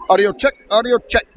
Audio check, audio check.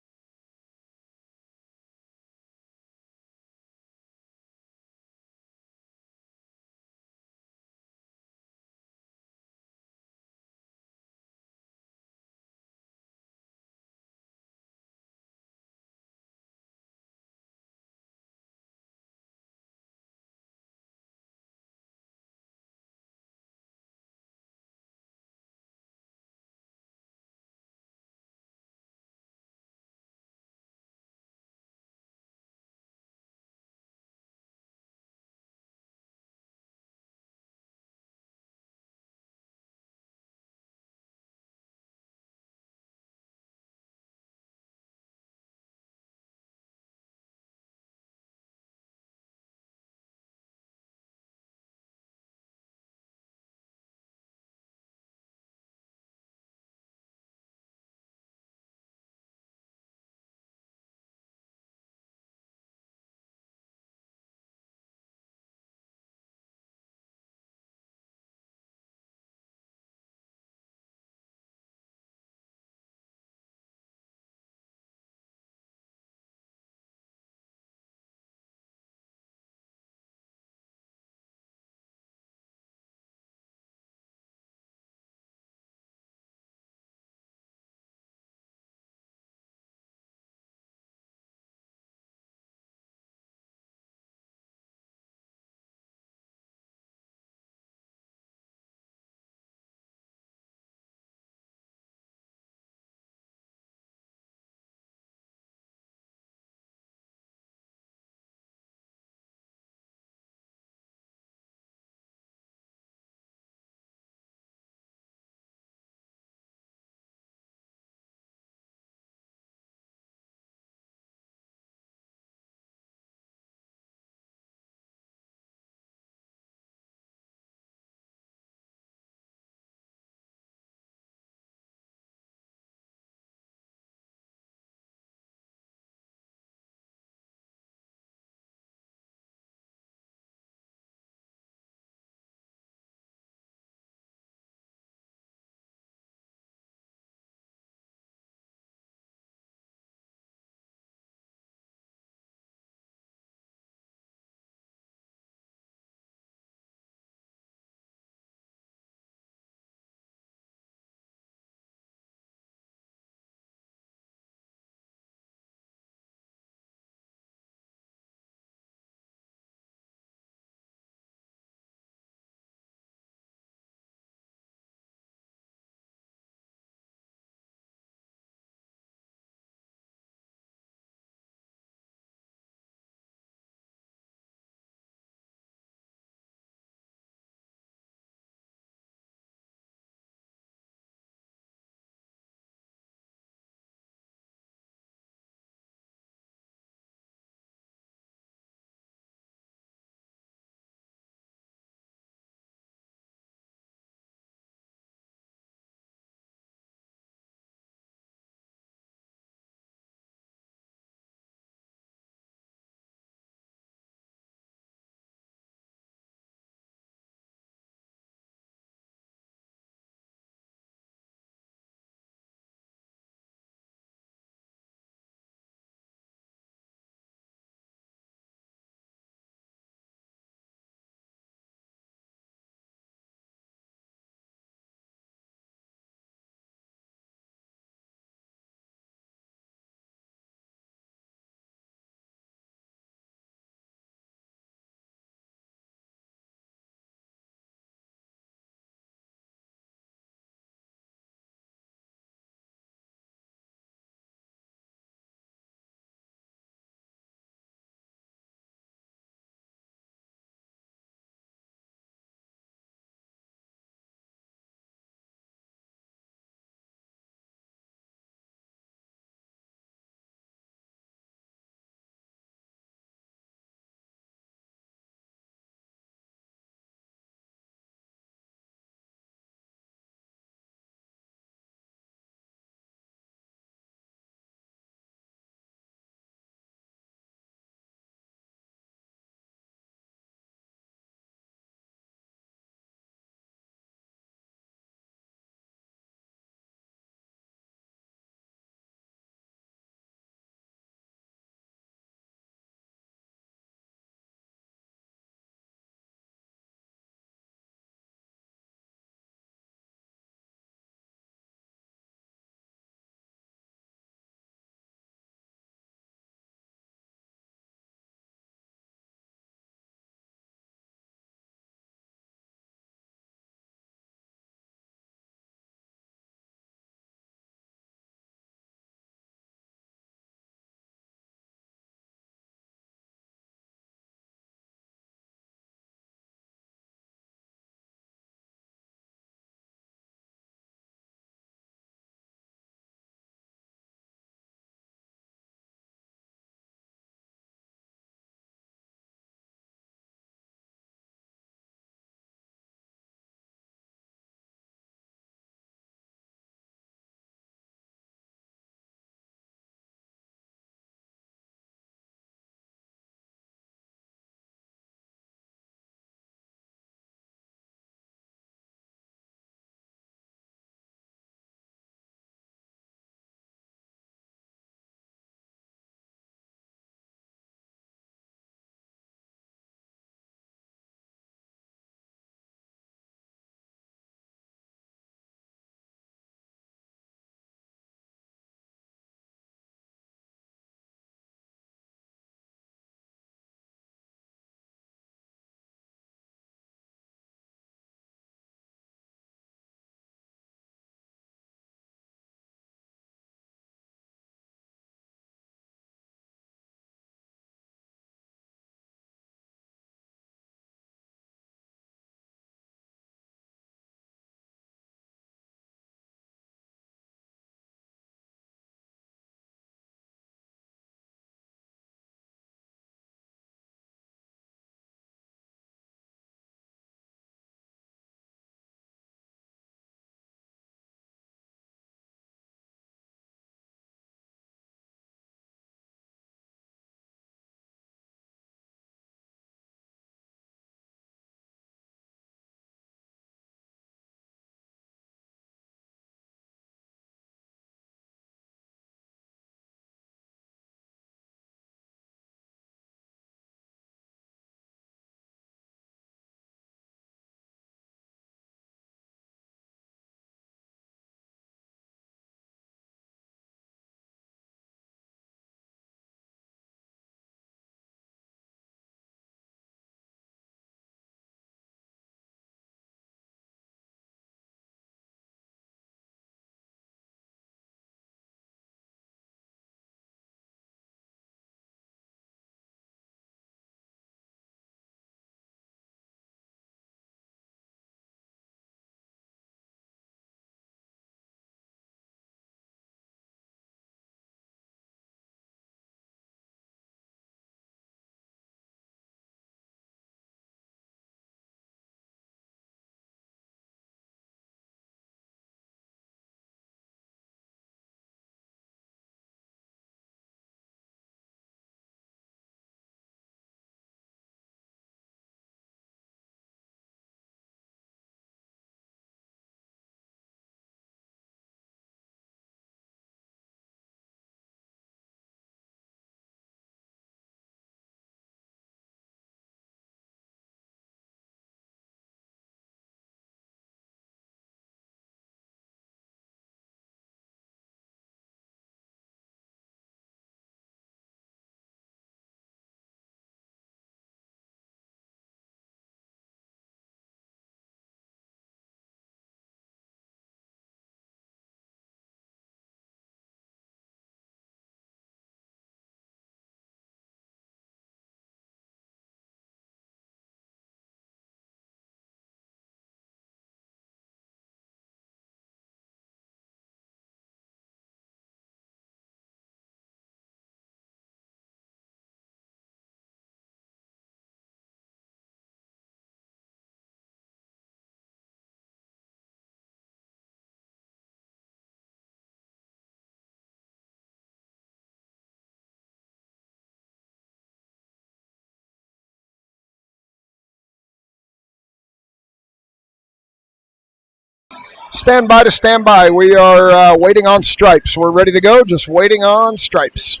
Stand by to stand by. We are waiting on stripes. We're ready to go, just waiting on stripes.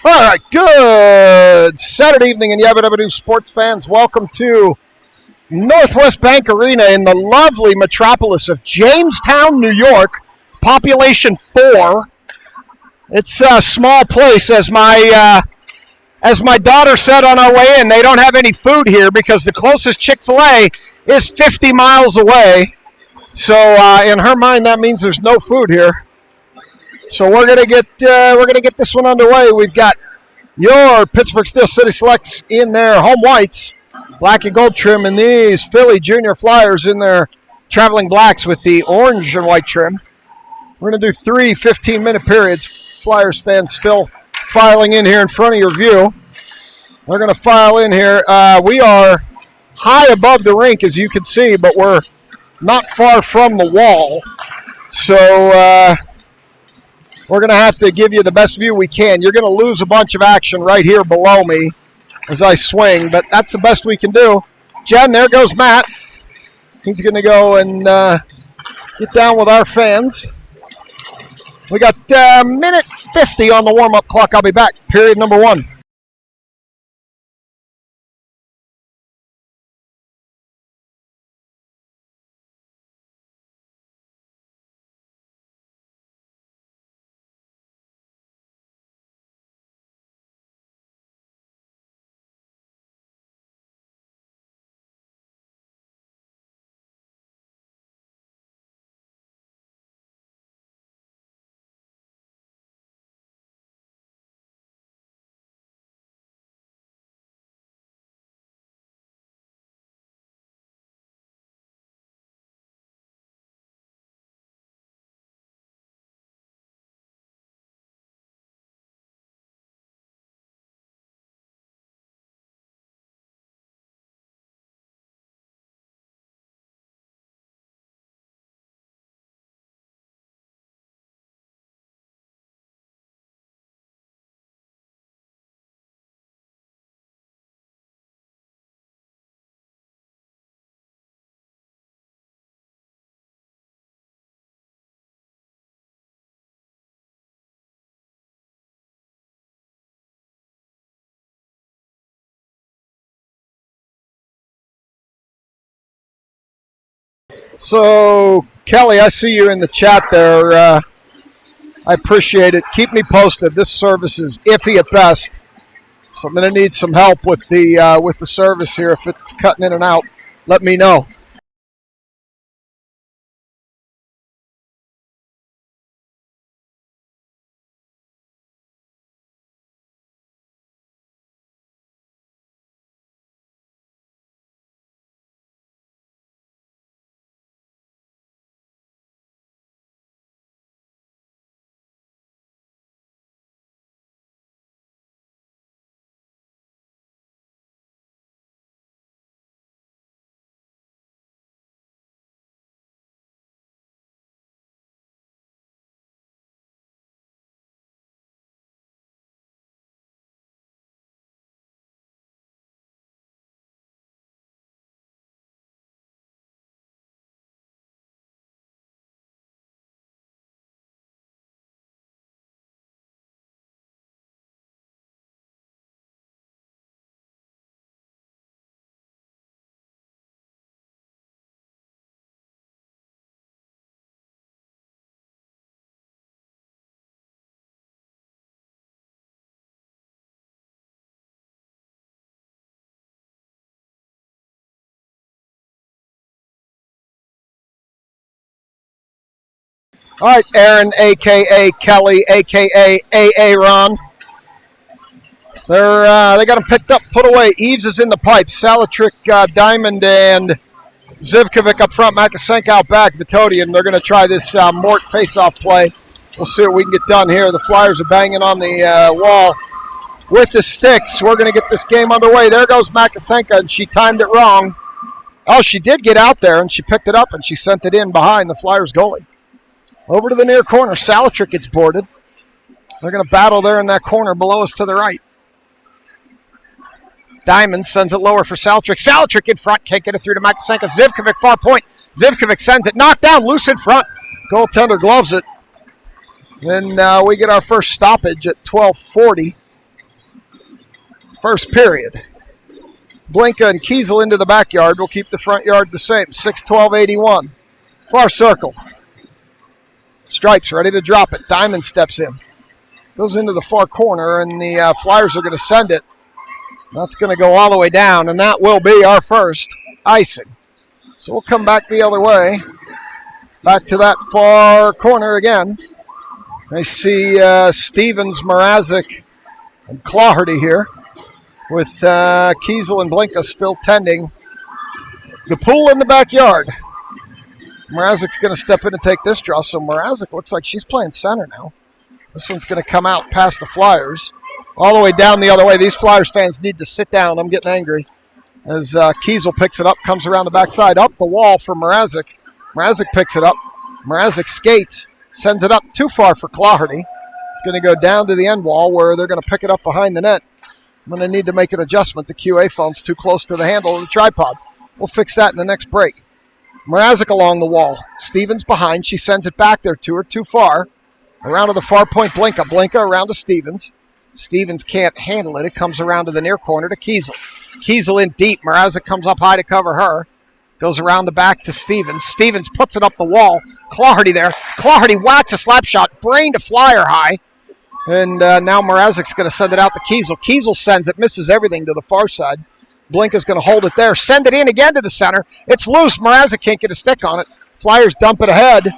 All right, good Saturday evening, and Yabba Dabba Doo sports fans. Welcome to Northwest Bank Arena in the lovely metropolis of Jamestown, New York. Population 4. It's a small place, as my daughter said on our way in. They don't have any food here because the closest Chick-fil-A is 50 miles away. So in her mind, that means there's no food here. So we're gonna get this one underway. We've got your Pittsburgh Steel City Selects in their home whites, black and gold trim, and these Philly Junior Flyers in their traveling blacks with the orange and white trim. We're going to do 3 15-minute periods. Flyers fans still filing in here in front of your view. We're going to file in here. We are high above the rink, as you can see, but we're not far from the wall. So we're going to have to give you the best view we can. You're going to lose a bunch of action right here below me as I swing, but that's the best we can do. Jen, there goes Matt. He's going to go and get down with our fans. We got minute 50 on the warm-up clock. I'll be back. Period number 1. So, Kelly, I see you in the chat there. I appreciate it. Keep me posted. This service is iffy at best, so I'm going to need some help with the service here. If it's cutting in and out, let me know. All right, Aaron, a.k.a. Kelly, a.k.a. A.A. Ron. They got him picked up, put away. Eves is in the pipe. Salatrick, Diamond, and Zivkovic up front. Makasenko out back. Vitodian. They're going to try this Mort face-off play. We'll see what we can get done here. The Flyers are banging on the wall with the sticks. We're going to get this game underway. There goes Makasenko, and she timed it wrong. Oh, she did get out there, and she picked it up, and she sent it in behind the Flyers goalie. Over to the near corner. Salatrick gets boarded. They're going to battle there in that corner below us to the right. Diamond sends it lower for Salatrick. Salatrick in front. Can't get it through to Makasenko. Zivkovic, far point. Zivkovic sends it. Knocked down. Loose in front. Goaltender gloves it. Then we get our first stoppage at 12:40. First period. Blinka and Kiesel into the backyard. We'll keep the front yard the same. 6-12-81. Far circle. Stripes ready to drop it. Diamond steps in. Goes into the far corner, and the Flyers are going to send it. That's going to go all the way down, and that will be our first icing. So we'll come back the other way. Back to that far corner again. I see Stevens, Mrazek, and Claherty here with Kiesel and Blinka still tending the pool in the backyard. Mrazek's going to step in and take this draw, so Mrazek looks like she's playing center now. This one's going to come out past the Flyers. All the way down the other way. These Flyers fans need to sit down. I'm getting angry. As Kiesel picks it up, comes around the backside, up the wall for Mrazek. Mrazek picks it up. Mrazek skates, sends it up too far for Claherty. It's going to go down to the end wall where they're going to pick it up behind the net. I'm going to need to make an adjustment. The QA phone's too close to the handle of the tripod. We'll fix that in the next break. Mrazek along the wall. Stevens behind. She sends it back there to her, too far. Around to the far point, Blinka. Blinka around to Stevens. Stevens can't handle it. It comes around to the near corner to Kiesel. Kiesel in deep. Mrazek comes up high to cover her. Goes around the back to Stevens. Stevens puts it up the wall. Claherty there. Claherty whacks a slap shot. Brain to Flyer high. And now Mrazek's going to send it out to Kiesel. Kiesel sends it. Misses everything to the far side. Blinka's going to hold it there. Send it in again to the center. It's loose. Mrazek can't get a stick on it. Flyers dump it ahead.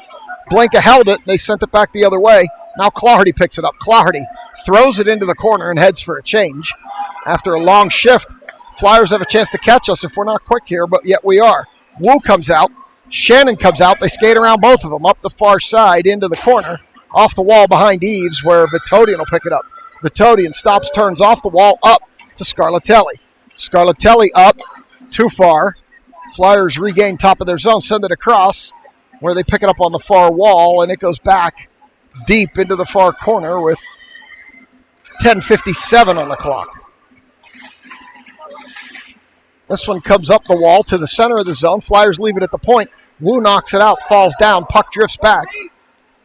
Blinka held it. They sent it back the other way. Now Claherty picks it up. Claherty throws it into the corner and heads for a change. After a long shift, Flyers have a chance to catch us if we're not quick here, but yet we are. Wu comes out. Shannon comes out. They skate around both of them up the far side into the corner, off the wall behind Eves where Vitodian will pick it up. Vitodian stops, turns off the wall, up to Scarlatelli. Scarlatelli up, too far. Flyers regain top of their zone, send it across where they pick it up on the far wall, and it goes back deep into the far corner with 10:57 on the clock. This one comes up the wall to the center of the zone. Flyers leave it at the point. Wu knocks it out, falls down, puck drifts back,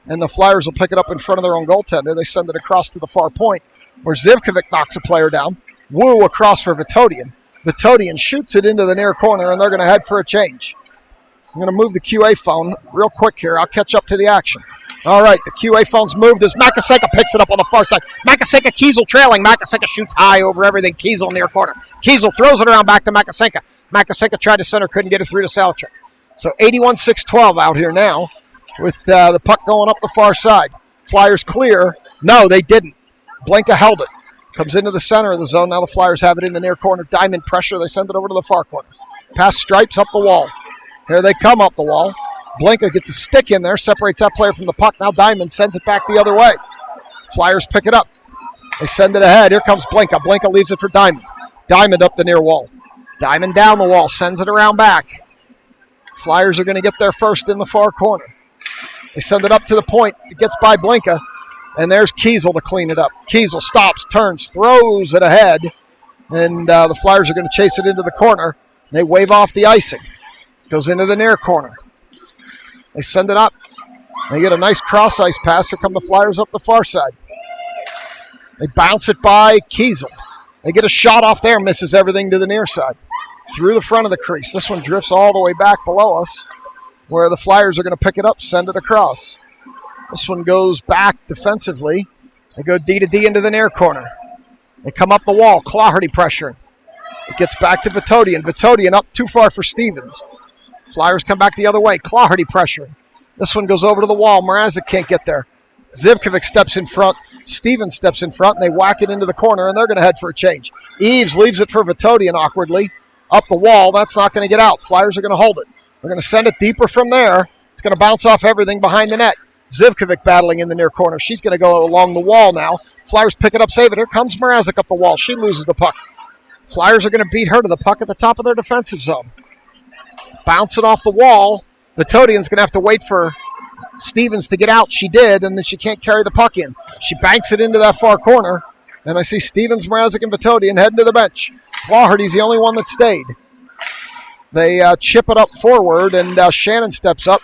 and the Flyers will pick it up in front of their own goaltender. They send it across to the far point where Zivkovic knocks a player down. Wu across for Vitodian. Vitodian shoots it into the near corner, and they're going to head for a change. I'm going to move the QA phone real quick here. I'll catch up to the action. All right, the QA phone's moved as Makasenko picks it up on the far side. Makasenko, Kiesel trailing. Makasenko shoots high over everything. Kiesel near corner. Kiesel throws it around back to Makasenko. Makasenko tried to center, couldn't get it through to Salatrick. So 81-6-12 out here now with the puck going up the far side. Flyers clear. No, they didn't. Blinka held it. Comes into the center of the zone. Now the Flyers have it in the near corner. Diamond pressure. They send it over to the far corner. Pass Stripes up the wall. Here they come up the wall. Blinka gets a stick in there, separates that player from the puck. Now Diamond sends it back the other way. Flyers pick it up. They send it ahead. Here comes Blinka. Blinka leaves it for Diamond. Diamond up the near wall. Diamond down the wall, sends it around back. Flyers are going to get there first in the far corner. They send it up to the point. It gets by Blinka, and there's Kiesel to clean it up. Kiesel stops, turns, throws it ahead, and the Flyers are going to chase it into the corner. They wave off the icing. Goes into the near corner. They send it up. They get a nice cross-ice pass. Here come the Flyers up the far side. They bounce it by Kiesel. They get a shot off there, misses everything to the near side. Through the front of the crease. This one drifts all the way back below us, where the Flyers are going to pick it up, send it across. This one goes back defensively. They go D to D into the near corner. They come up the wall. Claherty pressuring. It gets back to Vitodian. Vitodian up too far for Stevens. Flyers come back the other way. Claherty pressuring. This one goes over to the wall. Mrazek can't get there. Zivkovic steps in front. Stevens steps in front, and they whack it into the corner, and they're going to head for a change. Eves leaves it for Vitodian awkwardly. Up the wall. That's not going to get out. Flyers are going to hold it. They're going to send it deeper from there. It's going to bounce off everything behind the net. Zivkovic battling in the near corner. She's going to go along the wall now. Flyers pick it up, save it. Here comes Mrazek up the wall. She loses the puck. Flyers are going to beat her to the puck at the top of their defensive zone. Bounce it off the wall. Vitodian's going to have to wait for Stevens to get out. She did, and then she can't carry the puck in. She banks it into that far corner, and I see Stevens, Mrazek, and Vitodian heading to the bench. Flaherty's the only one that stayed. They chip it up forward, and Shannon steps up.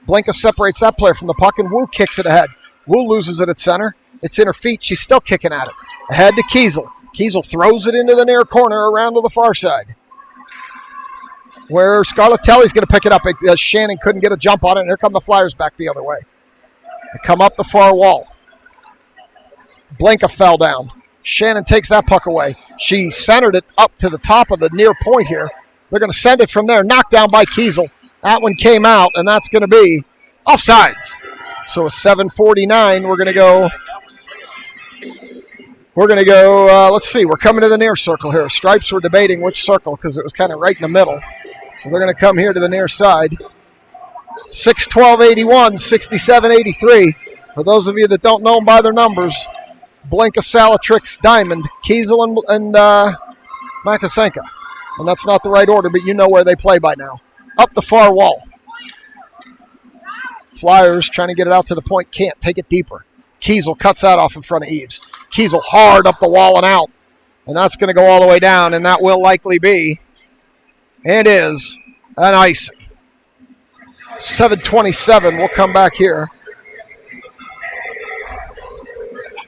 Blinka separates that player from the puck, and Wu kicks it ahead. Wu loses it at center. It's in her feet. She's still kicking at it. Ahead to Kiesel. Kiesel throws it into the near corner around to the far side, where Scarlatelli's going to pick it up. Shannon couldn't get a jump on it, and here come the Flyers back the other way. They come up the far wall. Blinka fell down. Shannon takes that puck away. She centered it up to the top of the near point here. They're going to send it from there. Knocked down by Kiesel. That one came out, and that's going to be offsides. So a 7:49. We're going to go. Let's see. We're coming to the near circle here. Stripes were debating which circle because it was kind of right in the middle. So they're going to come here to the near side. 6-12-81, 67-83. For those of you that don't know them by their numbers, Blinka, Salatrix, Diamond, Kiesel, and Makasenka. And that's not the right order, but you know where they play by now. Up the far wall. Flyers trying to get it out to the point. Can't. Take it deeper. Kiesel cuts that off in front of Eves. Kiesel hard up the wall and out. And that's going to go all the way down, and that will likely be, and is, an icing. 7:27. We'll come back here.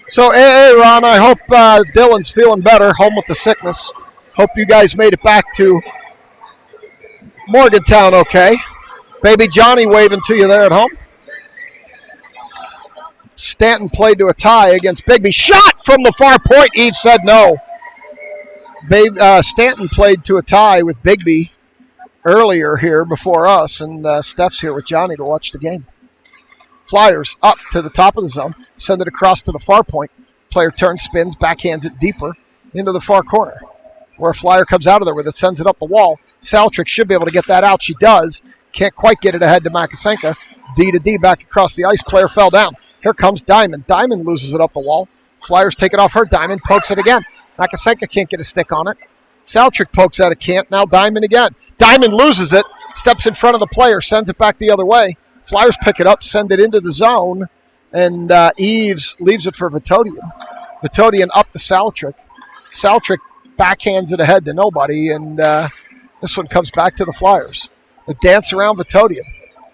So, hey, Ron, I hope Dylan's feeling better, home with the sickness. Hope you guys made it back to Morgantown okay. Baby Johnny waving to you there at home. Stanton played to a tie against Bigby. Shot from the far point. Eve said no. Stanton played to a tie with Bigby earlier here before us, and Steph's here with Johnny to watch the game. Flyers up to the top of the zone. Send it across to the far point. Player turns, spins, backhands it deeper into the far corner, where a Flyer comes out of there with it, sends it up the wall. Saltrick should be able to get that out. She does. Can't quite get it ahead to Makasenka. D to D back across the ice. Player fell down. Here comes Diamond. Diamond loses it up the wall. Flyers take it off her. Diamond pokes it again. Makasenka can't get a stick on it. Saltrick pokes at it. Can't. Now Diamond again. Diamond loses it. Steps in front of the player. Sends it back the other way. Flyers pick it up. Send it into the zone. And Eves leaves it for Vitodian. Vitodian up to Saltrick. Saltrick backhands it ahead to nobody. And this one comes back to the Flyers. They dance around Vitodian.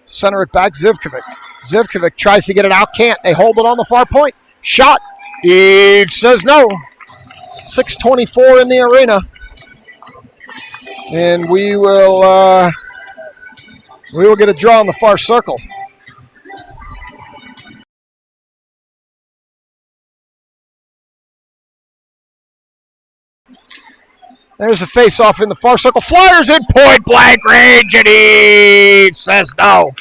Center it back, Zivkovic. Zivkovic tries to get it out, can't. They hold it on the far point. Shot. Eves says no. 6:24 in the arena. And we will get a draw in the far circle. There's a face-off in the far circle. Flyers in point-blank range, and he says no.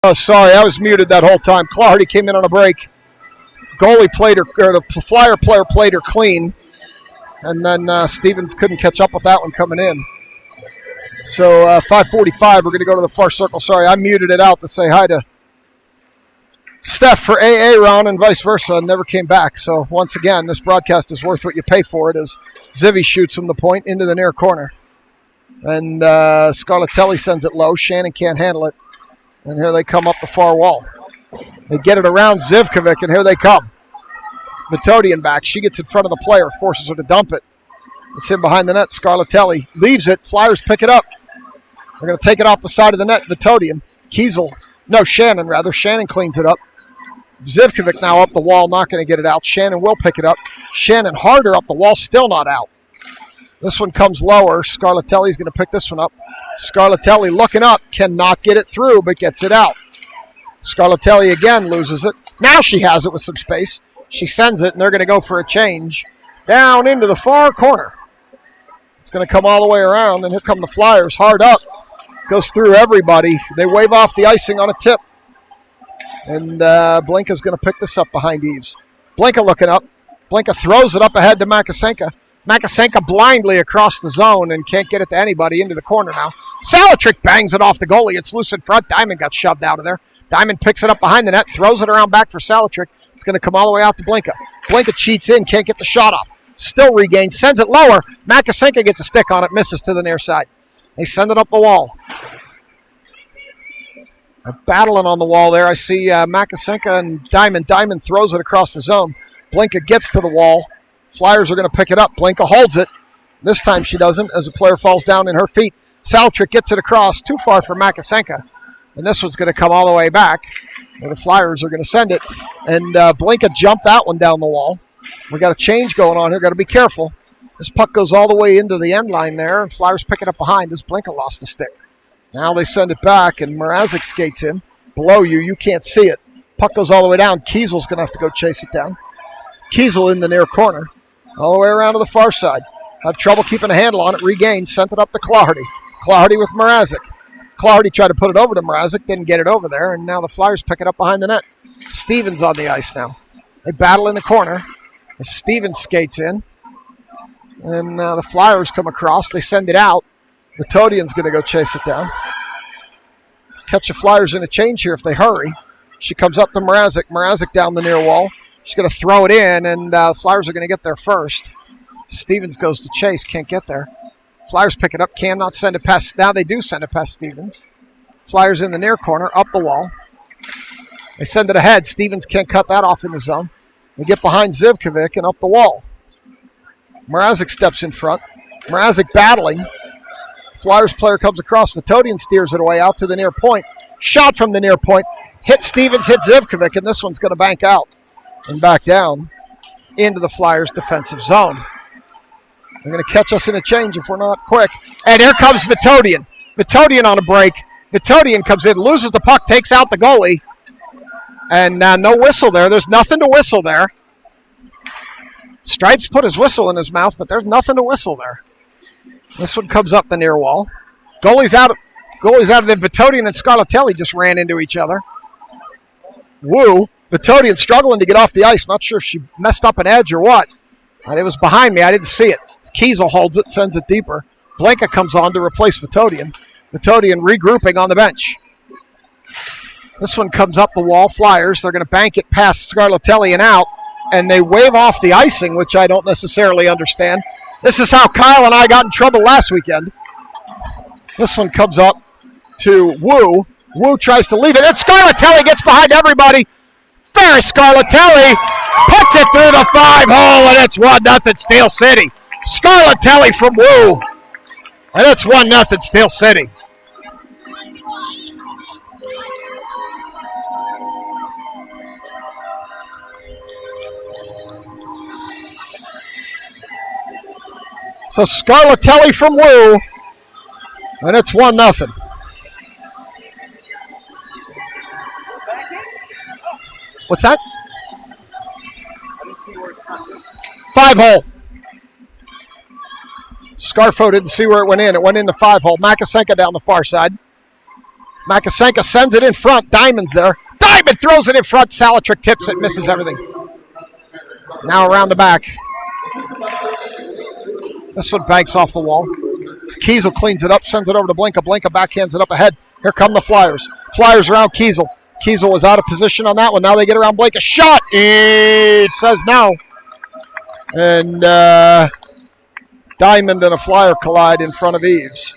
Oh, sorry, I was muted that whole time. Flaherty came in on a break. Goalie played her, or the Flyer player played her clean, and then Stevens couldn't catch up with that one coming in. So 5:45, we're going to go to the far circle. Sorry, I muted it out to say hi to Steph for AA Ron and vice versa, never came back. So once again, this broadcast is worth what you pay for it as Zivy shoots from the point into the near corner. And Scarlatelli sends it low. Shannon can't handle it. And here they come up the far wall. They get it around Zivkovic, and here they come. Metodian back. She gets in front of the player, forces her to dump it. It's in behind the net. Scarlatelli leaves it. Flyers pick it up. They're going to take it off the side of the net. Metodian. Shannon rather. Shannon cleans it up. Zivkovic now up the wall, not going to get it out. Shannon will pick it up. Shannon harder up the wall, still not out. This one comes lower. Scarlatelli's going to pick this one up. Scarlatelli looking up, cannot get it through, but gets it out. Scarlatelli again loses it. Now she has it with some space. She sends it, and they're going to go for a change down into the far corner. It's going to come all the way around, and here come the Flyers, hard up. Goes through everybody. They wave off the icing on a tip. And Blinka's going to pick this up behind Eves. Blinka looking up. Blinka throws it up ahead to Makasenka. Makasenka blindly across the zone and can't get it to anybody into the corner now. Salatrick bangs it off the goalie. It's loose in front. Diamond got shoved out of there. Diamond picks it up behind the net, throws it around back for Salatrick. It's going to come all the way out to Blinka. Blinka cheats in, can't get the shot off. Still regains, sends it lower. Makasenka gets a stick on it, misses to the near side. They send it up the wall. They're battling on the wall there. I see Makasenka and Diamond. Diamond throws it across the zone. Blinka gets to the wall. Flyers are going to pick it up. Blinka holds it. This time she doesn't as the player falls down in her feet. Salatrick gets it across, too far for Makasenka. And this one's going to come all the way back. Where the Flyers are going to send it. And Blinka jumped that one down the wall. We got a change going on here. Got to be careful. This puck goes all the way into the end line there. And Flyers pick it up behind as Blinka lost the stick. Now they send it back, and Mrazek skates in. Below you, you can't see it. Puck goes all the way down. Kiesel's going to have to go chase it down. Kiesel in the near corner. All the way around to the far side. Had trouble keeping a handle on it. Regained. Sent it up to Clardy. Clardy with Mrazek. Clardy tried to put it over to Mrazek. Didn't get it over there. And now the Flyers pick it up behind the net. Stevens on the ice now. They battle in the corner. Stevens skates in. And the Flyers come across. They send it out. Metodian's going to go chase it down. Catch the Flyers in a change here if they hurry. She comes up to Mrazek. Mrazek down the near wall. She's going to throw it in, and Flyers are going to get there first. Stevens goes to chase. Can't get there. Flyers pick it up. Cannot send it past. Now they do send it past Stevens. Flyers in the near corner. Up the wall. They send it ahead. Stevens can't cut that off in the zone. They get behind Zivkovic and up the wall. Mrazek steps in front. Mrazek battling. Flyers player comes across. Metodian steers it away out to the near point. Shot from the near point. Hit Stevens, hit Zivkovic, and this one's going to bank out and back down into the Flyers' defensive zone. They're going to catch us in a change if we're not quick. And here comes Metodian. Metodian on a break. Metodian comes in, loses the puck, takes out the goalie. And no whistle there. There's nothing to whistle there. Stripes put his whistle in his mouth, but there's nothing to whistle there. This one comes up the near wall. Goalie's out of the Metodian and Scarlatelli just ran into each other. Woo. Metodian struggling to get off the ice. Not sure if she messed up an edge or what. It was behind me. I didn't see it. Kiesel holds it, sends it deeper. Blinka comes on to replace Metodian. Metodian regrouping on the bench. This one comes up the wall. Flyers. They're going to bank it past Scarlatelli and out. And they wave off the icing, which I don't necessarily understand. This is how Kyle and I got in trouble last weekend. This one comes up to Wu. Wu tries to leave it. And Scarlatelli gets behind everybody. Ferris Scarlatelli puts it through the 5-hole, and it's 1-0 Steel City. Scarlatelli from Wu. And it's 1-0 Steel City. So Scarlatelli from Wu, and it's 1-0. What's that? 5-hole. Scarfo didn't see where it went in. It went in the 5-hole. Makasenka down the far side. Makasenka sends it in front. Diamond's there. Diamond throws it in front. Salatrick tips it, misses everything. Now around the back. This one banks off the wall. Kiesel cleans it up, sends it over to Blinka. Blinka backhands it up ahead. Here come the Flyers. Flyers around Kiesel. Kiesel was out of position on that one. Now they get around Blake. A shot. It says no. And Diamond and a Flyer collide in front of Eves.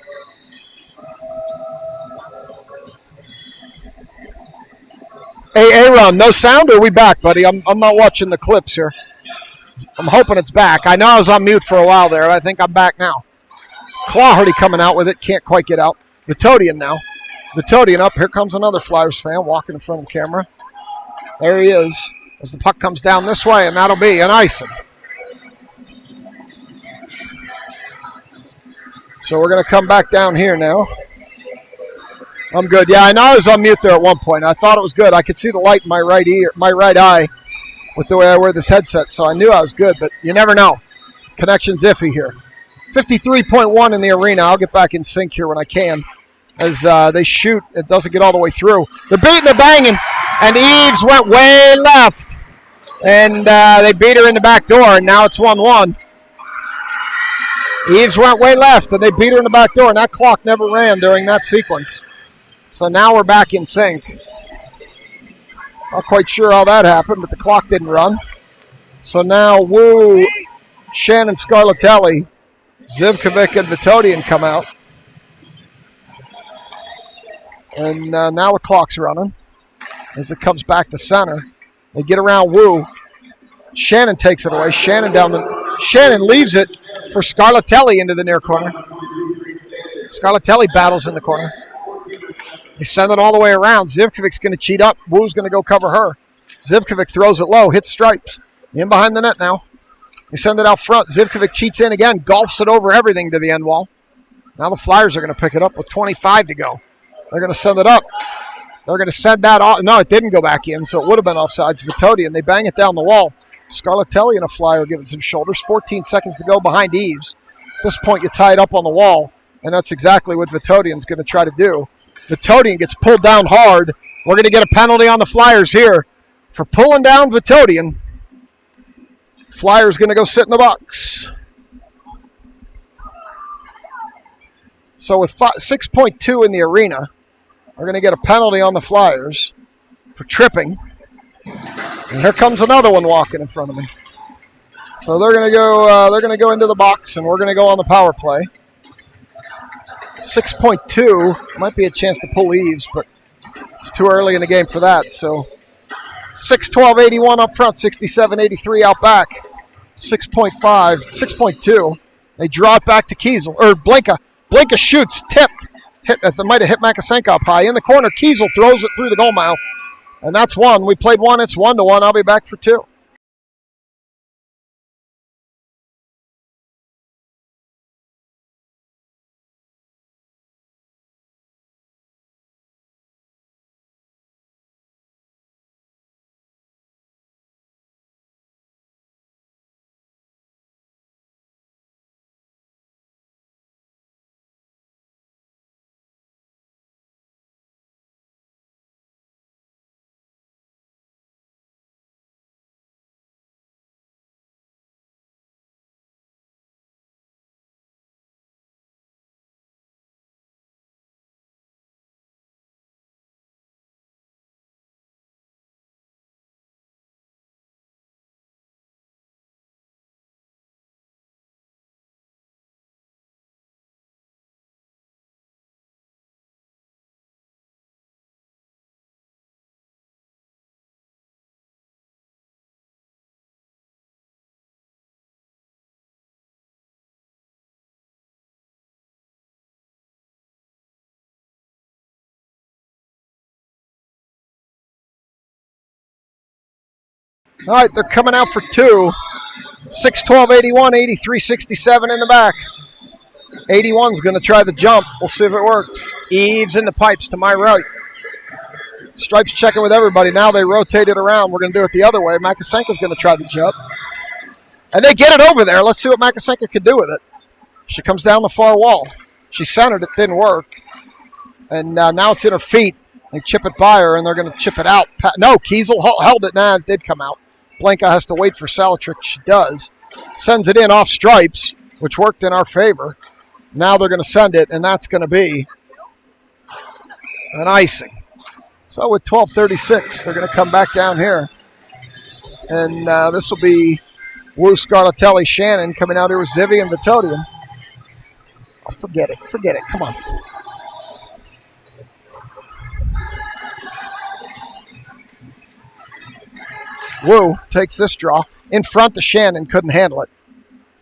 Hey, Aaron, no sound, or are we back, buddy? I'm not watching the clips here. I'm hoping it's back. I know I was on mute for a while there. I think I'm back now. Clawhardy coming out with it. Can't quite get out. Vitodian now. Vitodian up. Here comes another Flyers fan walking in front of the camera. There he is as the puck comes down this way, and that'll be an icing. So we're going to come back down here now. I'm good. Yeah, I know I was on mute there at one point. I thought it was good. I could see the light in my right ear, my right eye with the way I wear this headset, so I knew I was good, but you never know. Connection's iffy here. 53.1 in the arena. I'll get back in sync here when I can. As they shoot, it doesn't get all the way through. They're beating, they're banging, and Eves went way left. And they beat her in the back door, and now it's 1-1. Eves went way left, and they beat her in the back door, and that clock never ran during that sequence. So now we're back in sync. Not quite sure how that happened, but the clock didn't run. So now Wu, Shannon Scarlatelli, Zivkovic, and Vitodian come out. And now the clock's running as it comes back to center. They get around Wu. Shannon takes it away. Shannon leaves it for Scarlatelli into the near corner. Scarlatelli battles in the corner. They send it all the way around. Zivkovic's going to cheat up. Wu's going to go cover her. Zivkovic throws it low, hits stripes. In behind the net now. They send it out front. Zivkovic cheats in again, golfs it over everything to the end wall. Now the Flyers are going to pick it up with 25 to go. They're going to send it up. They're going to send that off. No, it didn't go back in, so it would have been offsides. Vitodian, they bang it down the wall. Scarlatelli and a Flyer giving some shoulders. 14 seconds to go behind Eves. At this point, you tie it up on the wall, and that's exactly what Vitodian's going to try to do. Vitodian gets pulled down hard. We're going to get a penalty on the Flyers here for pulling down Vitodian. Flyers going to go sit in the box. So with 6.2 in the arena, we're going to get a penalty on the Flyers for tripping. And here comes another one walking in front of me. So they're going to go. They're going to go into the box, and we're going to go on the power play. 6.2 might be a chance to pull Eves, but it's too early in the game for that. So 6-12-81 up front, 67-83 out back. 6.2. They draw it back to Kiesel or Blinka. Blinka shoots, tipped. It might have hit Makasenko up high in the corner. Kiesel throws it through the goal mouth, and that's one. We played one. It's 1-1. I'll be back for two. All right, they're coming out for two. 6-12-81, 83-67 in the back. 81's going to try the jump. We'll see if it works. Eves in the pipes to my right. Stripes checking with everybody. Now they rotate it around. We're going to do it the other way. Makasenko's going to try the jump. And they get it over there. Let's see what Makasenko can do with it. She comes down the far wall. She centered it, didn't work. And now it's in her feet. They chip it by her, and they're going to chip it out. No, Kiesel held it. Nah, it did come out. Blanca has to wait for Salatrick. She does. Sends it in off stripes, which worked in our favor. Now they're going to send it, and that's going to be an icing. So with 12:36, they're going to come back down here. And this will be Wu, Scarlatelli, Shannon coming out here with Zivy and Vitodian. Oh, forget it. Come on. Wu takes this draw. In front to Shannon, couldn't handle it.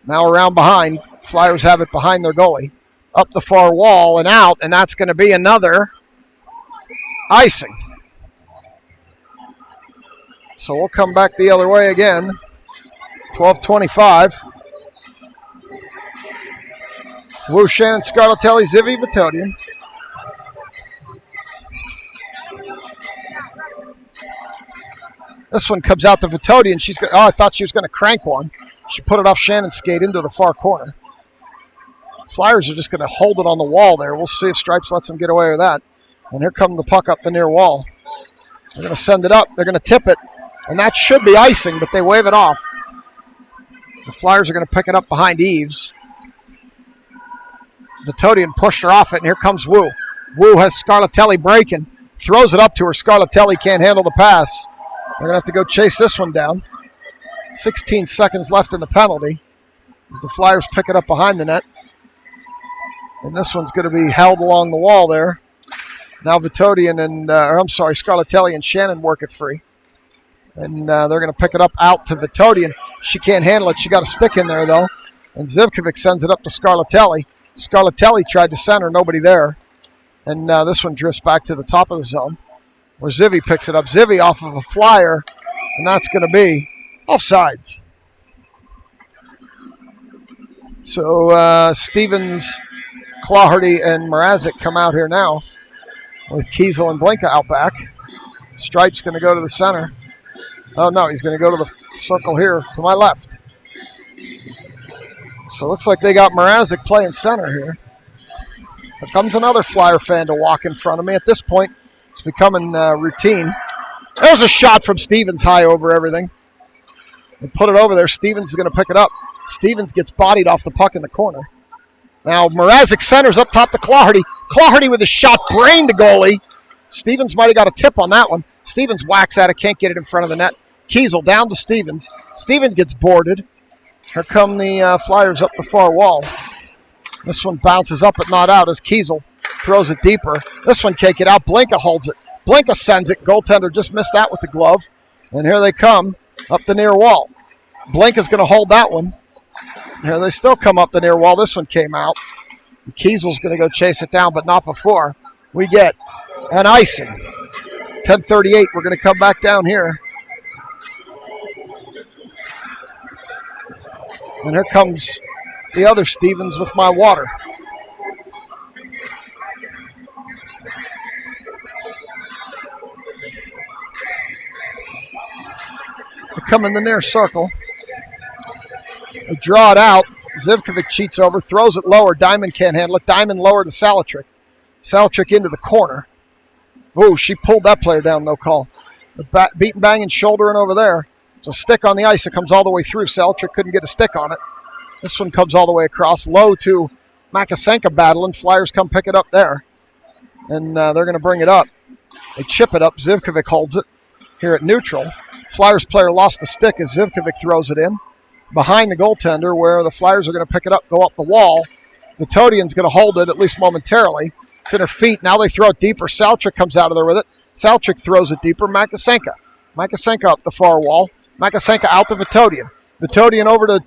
Now around behind. Flyers have it behind their goalie. Up the far wall and out, and that's going to be another icing. So we'll come back the other way again. 12:25. Wu, Shannon, Scarlatelli, Zivy, Vitodian. This one comes out to Vitodian. I thought she was going to crank one. She put it off Shannon's skate into the far corner. Flyers are just going to hold it on the wall there. We'll see if Stripes lets them get away with that. And here comes the puck up the near wall. They're going to send it up. They're going to tip it. And that should be icing, but they wave it off. The Flyers are going to pick it up behind Eves. Vitodian pushed her off it, and here comes Wu. Wu has Scarlatelli breaking. Throws it up to her. Scarlatelli can't handle the pass. They're going to have to go chase this one down. 16 seconds left in the penalty as the Flyers pick it up behind the net. And this one's going to be held along the wall there. Now Vitodian and, Scarlatelli and Shannon work it free. And they're going to pick it up out to Vitodian. She can't handle it. She got a stick in there, though. And Zivkovic sends it up to Scarlatelli. Scarlatelli tried to center, nobody there. And this one drifts back to the top of the zone where Zivy picks it up. Zivy off of a flyer, and that's going to be offsides. So Stevens, Clawhardy, and Mrazek come out here now with Kiesel and Blinka out back. Stripe's going to go to the center. Oh, no, he's going to go to the circle here to my left. So it looks like they got Mrazek playing center here. Here comes another Flyer fan to walk in front of me. At this point, it's becoming routine. There's a shot from Stevens high over everything. They put it over there. Stevens is going to pick it up. Stevens gets bodied off the puck in the corner. Now Mrazek centers up top to Clawhardy. Clawhardy with a shot brained the goalie. Stevens might have got a tip on that one. Stevens whacks at it, can't get it in front of the net. Kiesel down to Stevens. Stevens gets boarded. Here come the Flyers up the far wall. This one bounces up but not out as Kiesel throws it deeper. This one can't get out. Blinka holds it. Blinka sends it. Goaltender just missed that with the glove. And here they come up the near wall. Blinka's going to hold that one. Here they still come up the near wall. This one came out. Kiesel's going to go chase it down, but not before we get an icing. 10:38. We're going to come back down here. And here comes the other Stevens with my water. They come in the near circle. They draw it out. Zivkovic cheats over, throws it lower. Diamond can't handle it. Diamond lower to Salatrick. Salatrick into the corner. Oh, she pulled that player down, no call. Beating, banging, shouldering over there. There's a stick on the ice. It comes all the way through. Salatrick couldn't get a stick on it. This one comes all the way across. Low to Makasenka battling. Flyers come pick it up there. And they're going to bring it up. They chip it up. Zivkovic holds it here at neutral. Flyers player lost the stick as Zivkovic throws it in. Behind the goaltender where the Flyers are going to pick it up, go up the wall. Vitodian's going to hold it, at least momentarily. It's in her feet. Now they throw it deeper. Saltrick comes out of there with it. Saltrick throws it deeper. Makasenka up the far wall. Makasenka out to Vitodian. Vitodian over to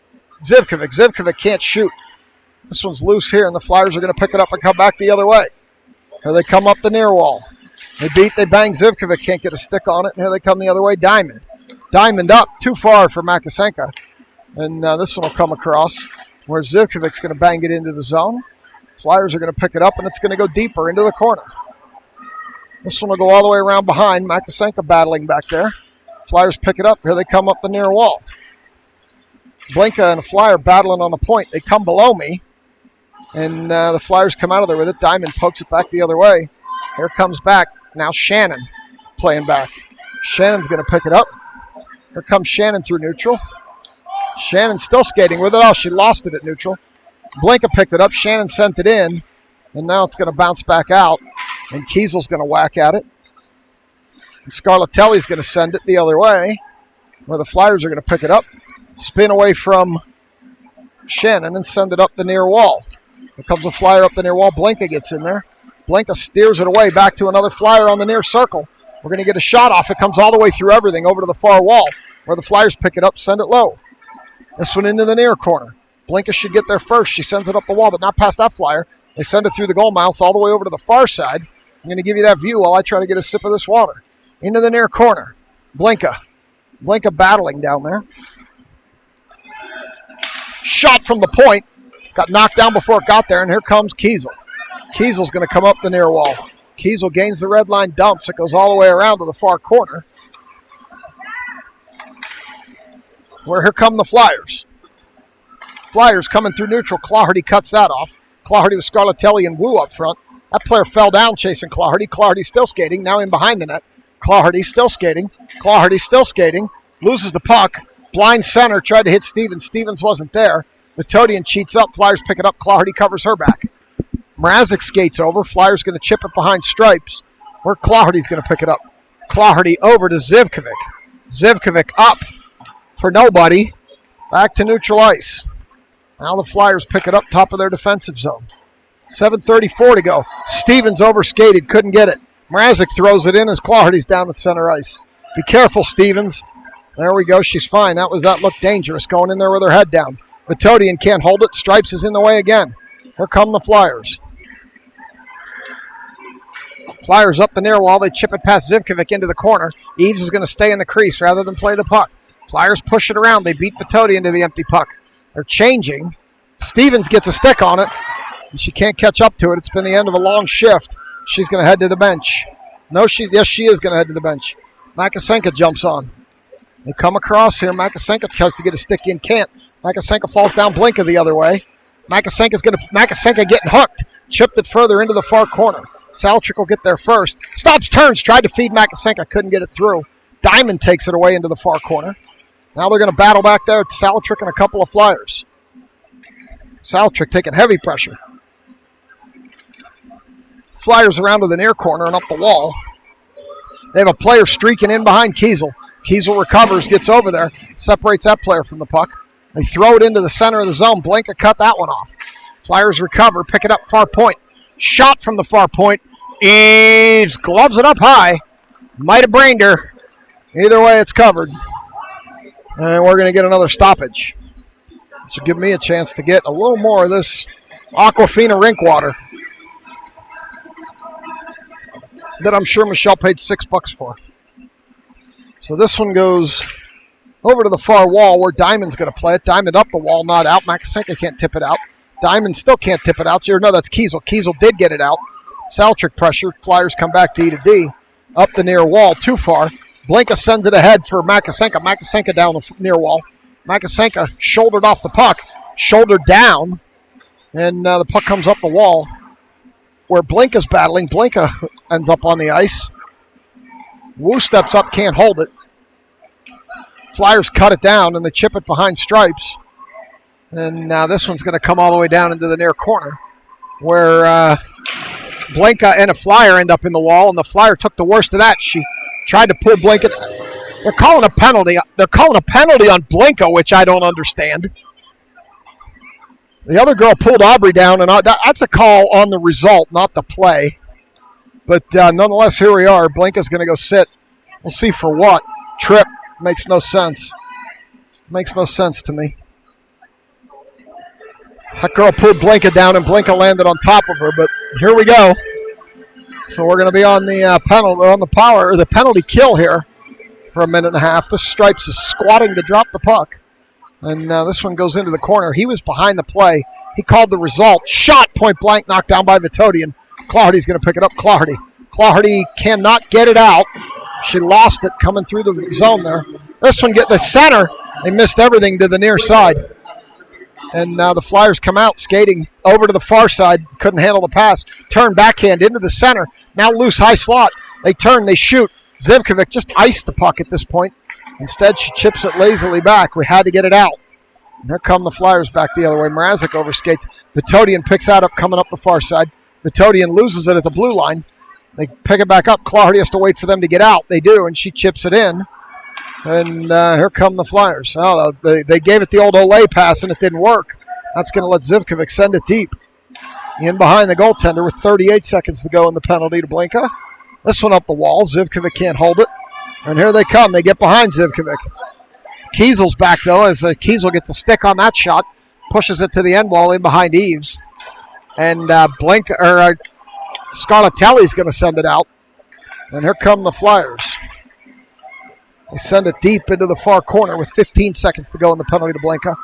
Zivkovic. Zivkovic can't shoot. This one's loose here, and the Flyers are going to pick it up and come back the other way. Here they come up the near wall. They bang Zivkovic. Can't get a stick on it, and here they come the other way. Diamond up. Too far for Makasenka. And this one will come across where Zivkovic's going to bang it into the zone. Flyers are going to pick it up, and it's going to go deeper into the corner. This one will go all the way around behind. Makasenka battling back there. Flyers pick it up. Here they come up the near wall. Blinka and a Flyer battling on the point. They come below me, and the Flyers come out of there with it. Diamond pokes it back the other way. Here comes back. Now Shannon playing back. Shannon's going to pick it up. Here comes Shannon through neutral. Shannon still skating with it. Oh, she lost it at neutral. Blinka picked it up. Shannon sent it in. And now it's going to bounce back out. And Kiesel's going to whack at it. Scarlatelli's going to send it the other way, where the Flyers are going to pick it up, spin away from Shannon, and send it up the near wall. Here comes a Flyer up the near wall. Blinka gets in there. Blinka steers it away back to another Flyer on the near circle. We're going to get a shot off. It comes all the way through everything over to the far wall, where the Flyers pick it up, send it low. This one into the near corner. Blinka should get there first. She sends it up the wall, but not past that Flyer. They send it through the goal mouth all the way over to the far side. I'm going to give you that view while I try to get a sip of this water. Into the near corner. Blinka battling down there. Shot from the point. Got knocked down before it got there, and here comes Kiesel. Kiesel's going to come up the near wall. Kiesel gains the red line, dumps. It goes all the way around to the far corner, where here come the Flyers. Flyers coming through neutral. Claherty cuts that off. Claherty with Scarlatelli and Wu up front. That player fell down chasing Claherty. Claherty still skating, now in behind the net. Claherty still skating. Claherty still skating. Loses the puck. Blind center, tried to hit Stevens. Stevens wasn't there. Metodian cheats up. Flyers pick it up. Claherty covers her back. Mrazek skates over. Flyers going to chip it behind stripes, where Claherty's going to pick it up. Claherty over to Zivkovic. Zivkovic up for nobody. Back to neutral ice. Now the Flyers pick it up top of their defensive zone. 7:34 to go. Stevens overskated, couldn't get it. Mrazek throws it in as Claherty's down at center ice. Be careful, Stevens. There we go. She's fine. That looked dangerous, going in there with her head down. Metodian can't hold it. Stripes is in the way again. Here come the Flyers. Flyers up the near wall. They chip it past Zivkovic into the corner. Eves is going to stay in the crease rather than play the puck. Flyers push it around. They beat Metodian to the empty puck. They're changing. Stevens gets a stick on it, and she can't catch up to it. It's been the end of a long shift. She's going to head to the bench. Yes, she is going to head to the bench. Makasenka jumps on. They come across here. Makasenka tries to get a stick in, can't. Makasenka falls down. Blinka the other way. Makasenka getting hooked. Chipped it further into the far corner. Saltrick will get there first. Stops, turns, tried to feed Makasenka, couldn't get it through. Diamond takes it away into the far corner. Now they're going to battle back there. It's Saltrick and a couple of Flyers. Saltrick taking heavy pressure. Flyers around to the near corner and up the wall. They have a player streaking in behind Kiesel. Kiesel recovers, gets over there, separates that player from the puck. They throw it into the center of the zone. Blinka cut that one off. Flyers recover, pick it up far point. Shot from the far point. Eves gloves it up high. Might have brained her. Either way, it's covered. And we're going to get another stoppage, which will give me a chance to get a little more of this Aquafina rink water that I'm sure Michelle paid $6 for. So this one goes over to the far wall where Diamond's going to play it. Diamond up the wall, not out. Makasenka can't tip it out. Diamond still can't tip it out. No, that's Kiesel. Kiesel did get it out. Saltrick pressure. Flyers come back D to D. Up the near wall, too far. Blinka sends it ahead for Makasenka. Makasenka down the near wall. Makasenka shouldered off the puck. Shouldered down. And the puck comes up the wall where Blinka's battling. Blinka ends up on the ice. Wu steps up, can't hold it. Flyers cut it down, and they chip it behind stripes. And now this one's going to come all the way down into the near corner, where Blinka and a Flyer end up in the wall, and the Flyer took the worst of that. She tried to pull Blinka. They're calling a penalty. They're calling a penalty on Blinka, which I don't understand. The other girl pulled Aubrey down, and that's a call on the result, not the play. But nonetheless, here we are. Blinka's going to go sit. We'll see for what. Trip. Makes no sense. Makes no sense to me. That girl pulled Blinka down, and Blinka landed on top of her. But here we go. So we're going to be on the penalty kill here for a minute and a half. This Stripes is squatting to drop the puck. And this one goes into the corner. He was behind the play. He called the result. Shot, point blank, knocked down by Metodian. Claherty's going to pick it up. Claherty cannot get it out. She lost it coming through the zone there. This one get the center. They missed everything to the near side. And now the Flyers come out skating over to the far side. Couldn't handle the pass. Turn backhand into the center. Now loose high slot. They turn, they shoot. Zivkovic just iced the puck at this point. Instead, she chips it lazily back. We had to get it out. And here come the Flyers back the other way. Mrazek overskates. Metodian picks that up coming up the far side. Metodian loses it at the blue line. They pick it back up. Clardy has to wait for them to get out. They do, and she chips it in. And here come the Flyers. Oh, they gave it the old Olay pass, and it didn't work. That's going to let Zivkovic send it deep. In behind the goaltender with 38 seconds to go in the penalty to Blinka. This one up the wall. Zivkovic can't hold it. And here they come. They get behind Zivkovic. Kiesel's back, though, as Kiesel gets a stick on that shot. Pushes it to the end wall in behind Eves. And Scarlatelli's going to send it out. And here come the Flyers. They send it deep into the far corner with 15 seconds to go in the penalty to Blinka.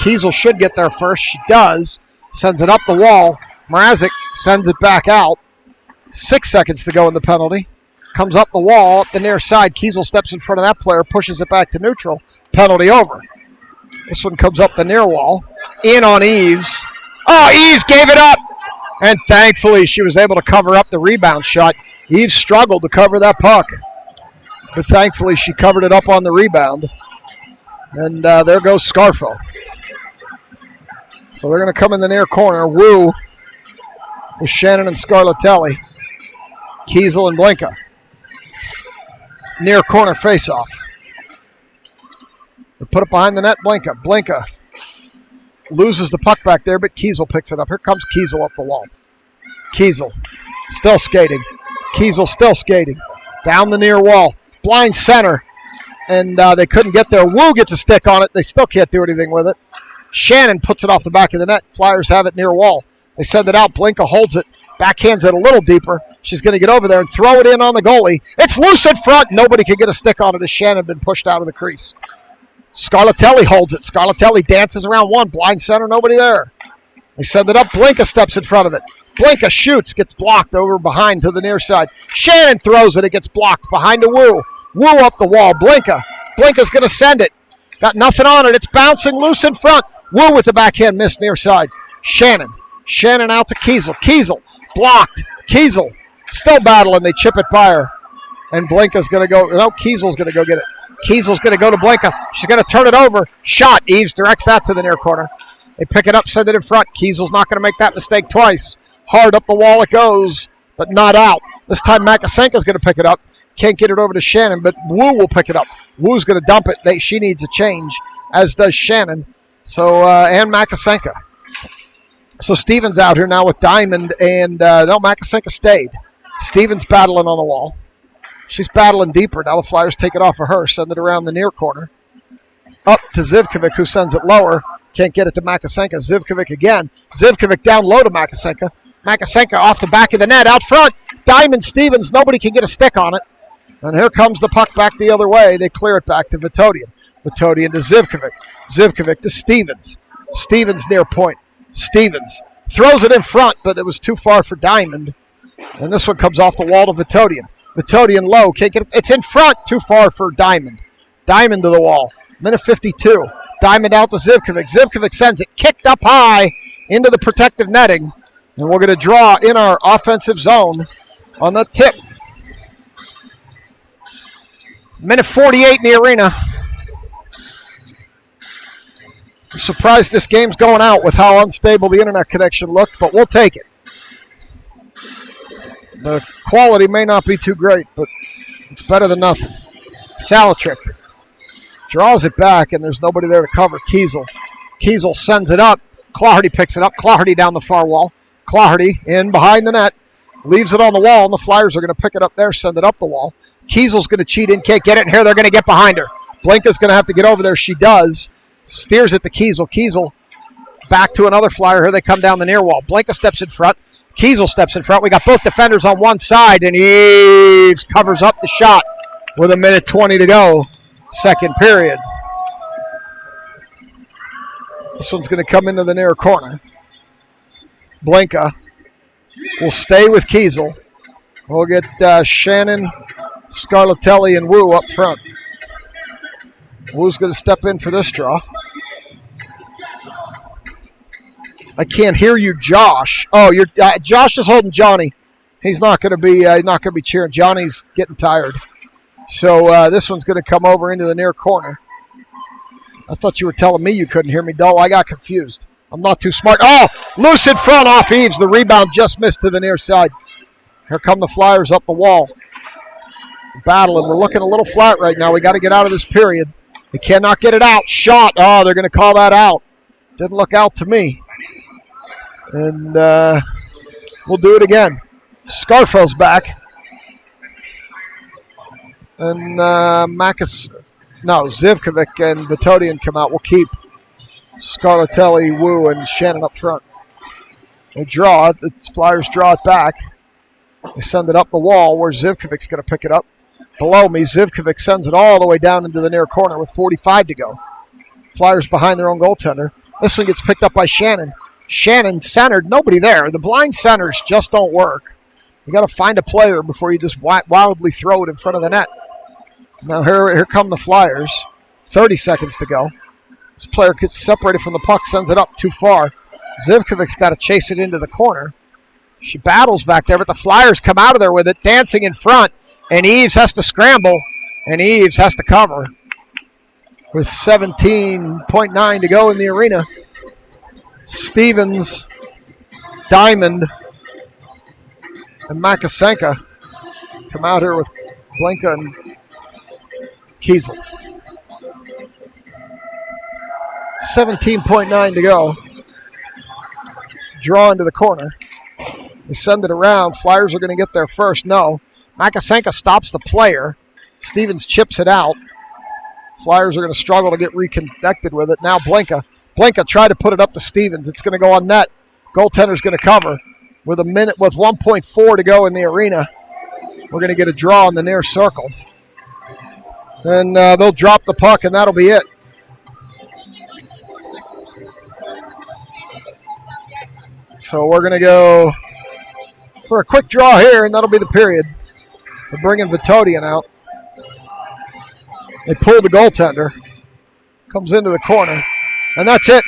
Kiesel should get there first. She does. Sends it up the wall. Mrazek sends it back out. 6 seconds to go in the penalty. Comes up the wall, up the near side. Kiesel steps in front of that player, pushes it back to neutral. Penalty over. This one comes up the near wall. In on Eves. Oh, Eves gave it up. And thankfully, she was able to cover up the rebound shot. Eves struggled to cover that puck. But thankfully, she covered it up on the rebound. And there goes Scarfo. So they're going to come in the near corner. Wu with Shannon and Scarlatelli. Kiesel and Blinka. Near corner faceoff. They put it behind the net. Blinka loses the puck back there, but Kiesel picks it up. Here comes Kiesel up the wall. Kiesel still skating. Kiesel still skating. Down the near wall. Blind center. And they couldn't get there. Wu gets a stick on it. They still can't do anything with it. Shannon puts it off the back of the net. Flyers have it near wall. They send it out. Blinka holds it. Backhands it a little deeper. She's going to get over there and throw it in on the goalie. It's loose in front. Nobody can get a stick on it as Shannon had been pushed out of the crease. Scarlatelli holds it. Scarlatelli dances around one. Blind center, nobody there. They send it up. Blinka steps in front of it. Blinka shoots, gets blocked over behind to the near side. Shannon throws it. It gets blocked behind to Wu. Wu up the wall. Blinka's going to send it. Got nothing on it. It's bouncing loose in front. Wu with the backhand miss near side. Shannon out to Kiesel. Kiesel blocked. Kiesel still battling. They chip it by her. And Blinka's going to go. No, Kiesel's going to go get it. Kiesel's going to go to Blinka. She's going to turn it over. Shot. Eves directs that to the near corner. They pick it up, send it in front. Kiesel's not going to make that mistake twice. Hard up the wall it goes, but not out. This time Makasenka's going to pick it up. Can't get it over to Shannon, but Wu will pick it up. Wu's going to dump it. She needs a change, as does Shannon. So, and Makasenka. So Stevens out here now with Diamond, and no, Makasenka stayed. Stevens battling on the wall. She's battling deeper. Now the Flyers take it off of her, send it around the near corner. Up to Zivkovic, who sends it lower. Can't get it to Makasenka. Zivkovic again. Zivkovic down low to Makasenka. Makasenka off the back of the net. Out front. Diamond, Stevens. Nobody can get a stick on it. And here comes the puck back the other way. They clear it back to Vitodian. Vitodian to Zivkovic. Zivkovic to Stevens. Stevens near point. Stevens throws it in front, but it was too far for Diamond. And this one comes off the wall to Vitodian. Vitodian low. Can't get it. It's in front. Too far for Diamond. Diamond to the wall. Minute 52. Diamond out to Zivkovic. Zivkovic sends it kicked up high into the protective netting. And we're going to draw in our offensive zone on the tip. Minute 48 in the arena. I'm surprised this game's going out with how unstable the internet connection looked, but we'll take it. The quality may not be too great, but it's better than nothing. Salatrick draws it back, and there's nobody there to cover. Kiesel sends it up. Clardy picks it up. Clardy down the far wall. Clardy in behind the net. Leaves it on the wall, and the Flyers are going to pick it up there, send it up the wall. Kiesel's going to cheat in, can't get it, and here they're going to get behind her. Blinka's going to have to get over there. She does. Steers it to Kiesel. Kiesel back to another Flyer. Here they come down the near wall. Blinka steps in front. Kiesel steps in front. We got both defenders on one side, and Eves covers up the shot with a minute 20 to go. Second period. This one's going to come into the near corner. Blinka will stay with Kiesel. We'll get Shannon, Scarlatelli, and Wu up front. Wu's going to step in for this draw. I can't hear you, Josh. Oh, you're Josh is holding Johnny. He's not going to be cheering. Johnny's getting tired. So this one's going to come over into the near corner. I thought you were telling me you couldn't hear me, Dull. I got confused. I'm not too smart. Oh, loose in front off Eves. The rebound just missed to the near side. Here come the Flyers up the wall. Battling. We're looking a little flat right now. We got to get out of this period. They cannot get it out. Shot. Oh, they're going to call that out. Didn't look out to me. And we'll do it again. Scarfel's back. And Zivkovic and Vitodian come out. We'll keep Scarlatelli, Wu, and Shannon up front. They draw it. The Flyers draw it back. They send it up the wall where Zivkovic's going to pick it up. Below me, Zivkovic sends it all the way down into the near corner with 45 to go. Flyers behind their own goaltender. This one gets picked up by Shannon. Shannon centered. Nobody there. The blind centers just don't work. You got to find a player before you just wildly throw it in front of the net. Now here come the Flyers. 30 seconds to go. This player gets separated from the puck, sends it up too far. Zivkovic's got to chase it into the corner. She battles back there, but the Flyers come out of there with it, dancing in front, and Eves has to scramble, and Eves has to cover. With 17.9 to go in the arena. Stevens, Diamond, and Makasenka come out here with Blinka and Kiesel. 17.9 to go. Draw into the corner. We send it around. Flyers are going to get there first. No. Makasenka stops the player. Stevens chips it out. Flyers are going to struggle to get reconnected with it. Now Blinka. Blinka tried to put it up to Stevens. It's going to go on net. Goaltender's going to cover. With 1.4 to go in the arena. We're going to get a draw in the near circle. And they'll drop the puck, and that'll be it. So we're going to go for a quick draw here, and that'll be the period. They're bringing Vitodian out. They pull the goaltender. Comes into the corner. And that's it.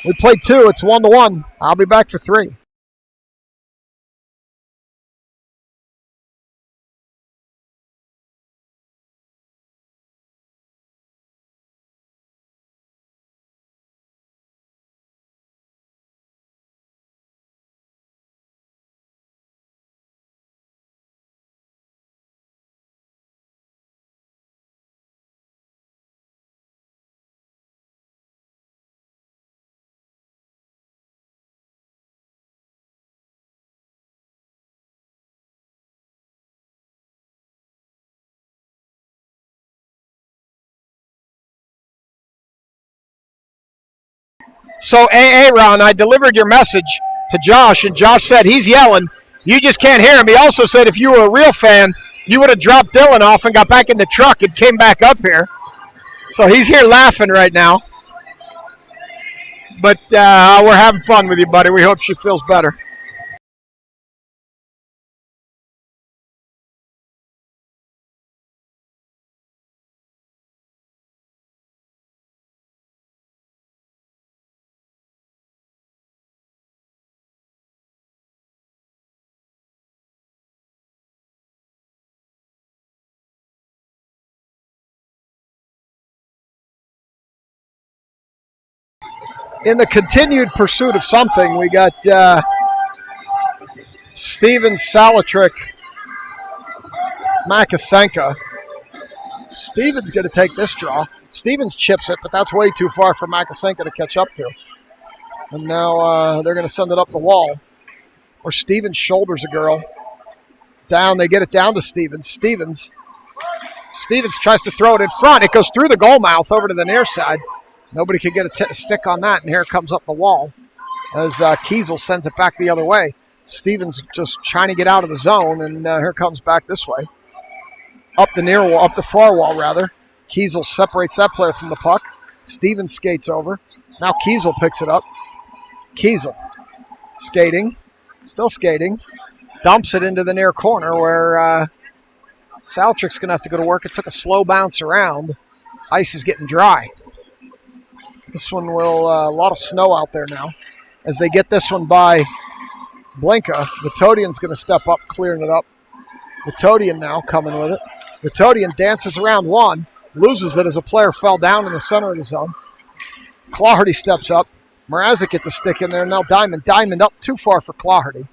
We played 2. It's 1-1. I'll be back for 3. So, Ron, I delivered your message to Josh, and Josh said he's yelling. You just can't hear him. He also said if you were a real fan, you would have dropped Dylan off and got back in the truck and came back up here. So he's here laughing right now. But we're having fun with you, buddy. We hope she feels better. In the continued pursuit of something, we got Stevens, Salatrick, Makasenka. Stevens going to take this draw. Stevens chips it, but that's way too far for Makasenka to catch up to. And now they're going to send it up the wall. Or Stevens shoulders a girl. Down, they get it down to Stevens. Stevens tries to throw it in front. It goes through the goal mouth over to the near side. Nobody can get a stick on that, and here it comes up the wall as Kiesel sends it back the other way. Stevens just trying to get out of the zone, and here comes back this way. Up the far wall, rather. Kiesel separates that player from the puck. Stevens skates over. Now Kiesel picks it up. Kiesel skating, still skating. Dumps it into the near corner where Saltrick's going to have to go to work. It took a slow bounce around. Ice is getting dry. This one will, a lot of snow out there now. As they get this one by Blinka, Vitodian's going to step up, clearing it up. Vitodian now coming with it. Vitodian dances around one, loses it as a player fell down in the center of the zone. Claherty steps up. Mrazek gets a stick in there. Now Diamond up too far for Claherty.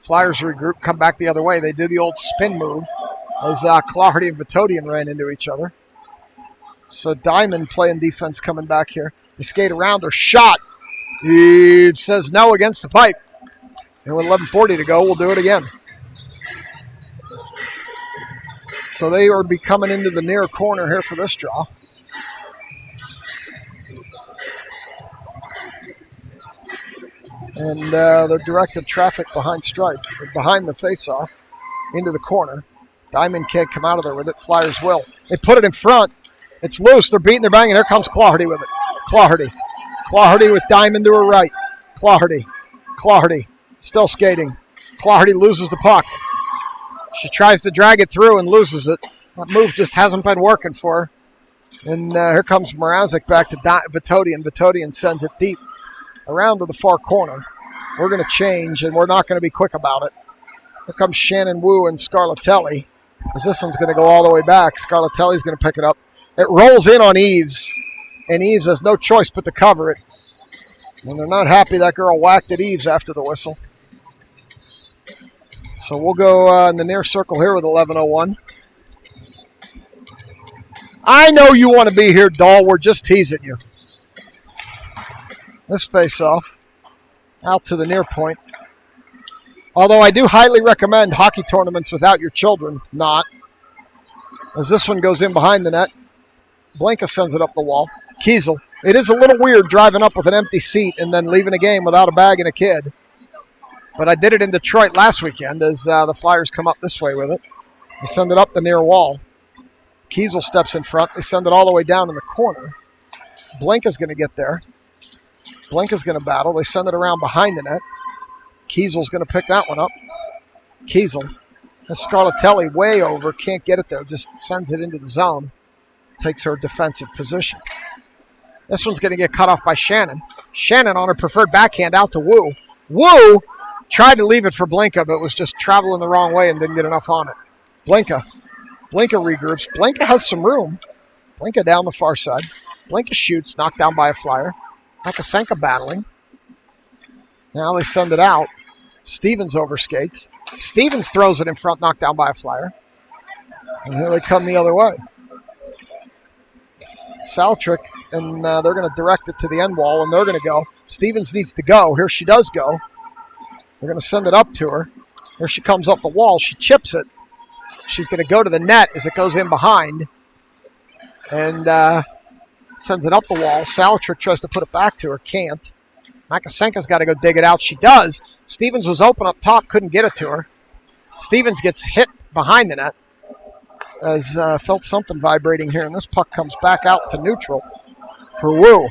Flyers regroup, come back the other way. They do the old spin move as Clardy and Vitodian ran into each other. So Diamond playing defense coming back here. They skate around her. Shot. He says no against the pipe. And with 11:40 to go, we'll do it again. So they are coming into the near corner here for this draw. And they're directing traffic behind stripe, behind the face-off, into the corner. Diamond can't come out of there with it. Flyers will. They put it in front. It's loose. They're beating, they're banging. Here comes Clardy with it. Clardy with Diamond to her right. Clardy still skating. Clardy loses the puck. She tries to drag it through and loses it. That move just hasn't been working for her. And here comes Mrazek back to Vitodian. Vitodian sends it deep around to the far corner. We're going to change, and we're not going to be quick about it. Here comes Shannon Wu and Scarlatelli. As this one's going to go all the way back. Scarlatelli's going to pick it up. It rolls in on Eves, and Eves has no choice but to cover it. And they're not happy that girl whacked at Eves after the whistle. So we'll go in the near circle here with 11:01. I know you want to be here, doll. We're just teasing you. This face-off out to the near point. Although I do highly recommend hockey tournaments without your children not. As this one goes in behind the net. Blanca sends it up the wall. Kiesel. It is a little weird driving up with an empty seat and then leaving a game without a bag and a kid. But I did it in Detroit last weekend as the Flyers come up this way with it. They send it up the near wall. Kiesel steps in front. They send it all the way down in the corner. Blanca's going to get there. Blanca's going to battle. They send it around behind the net. Kiesel's going to pick that one up. Kiesel. That's Scarlatelli way over. Can't get it there. Just sends it into the zone. Takes her defensive position. This one's going to get cut off by Shannon. Shannon on her preferred backhand out to Wu. Wu tried to leave it for Blanca, but was just traveling the wrong way and didn't get enough on it. Blanca regroups. Blanca has some room. Blanca down the far side. Blanca shoots, knocked down by a Flyer. Makasenka battling. Now they send it out. Stevens overskates. Stevens throws it in front, knocked down by a Flyer. And here they come the other way. Saltrick, and they're going to direct it to the end wall, and they're going to go. Stevens needs to go. Here she does go. They're going to send it up to her. Here she comes up the wall. She chips it. She's going to go to the net as it goes in behind. And sends it up the wall. Saltrick tries to put it back to her. Can't. Makasenka's got to go dig it out. She does. Stevens was open up top. Couldn't get it to her. Stevens gets hit behind the net. As felt something vibrating here. And this puck comes back out to neutral for Wu.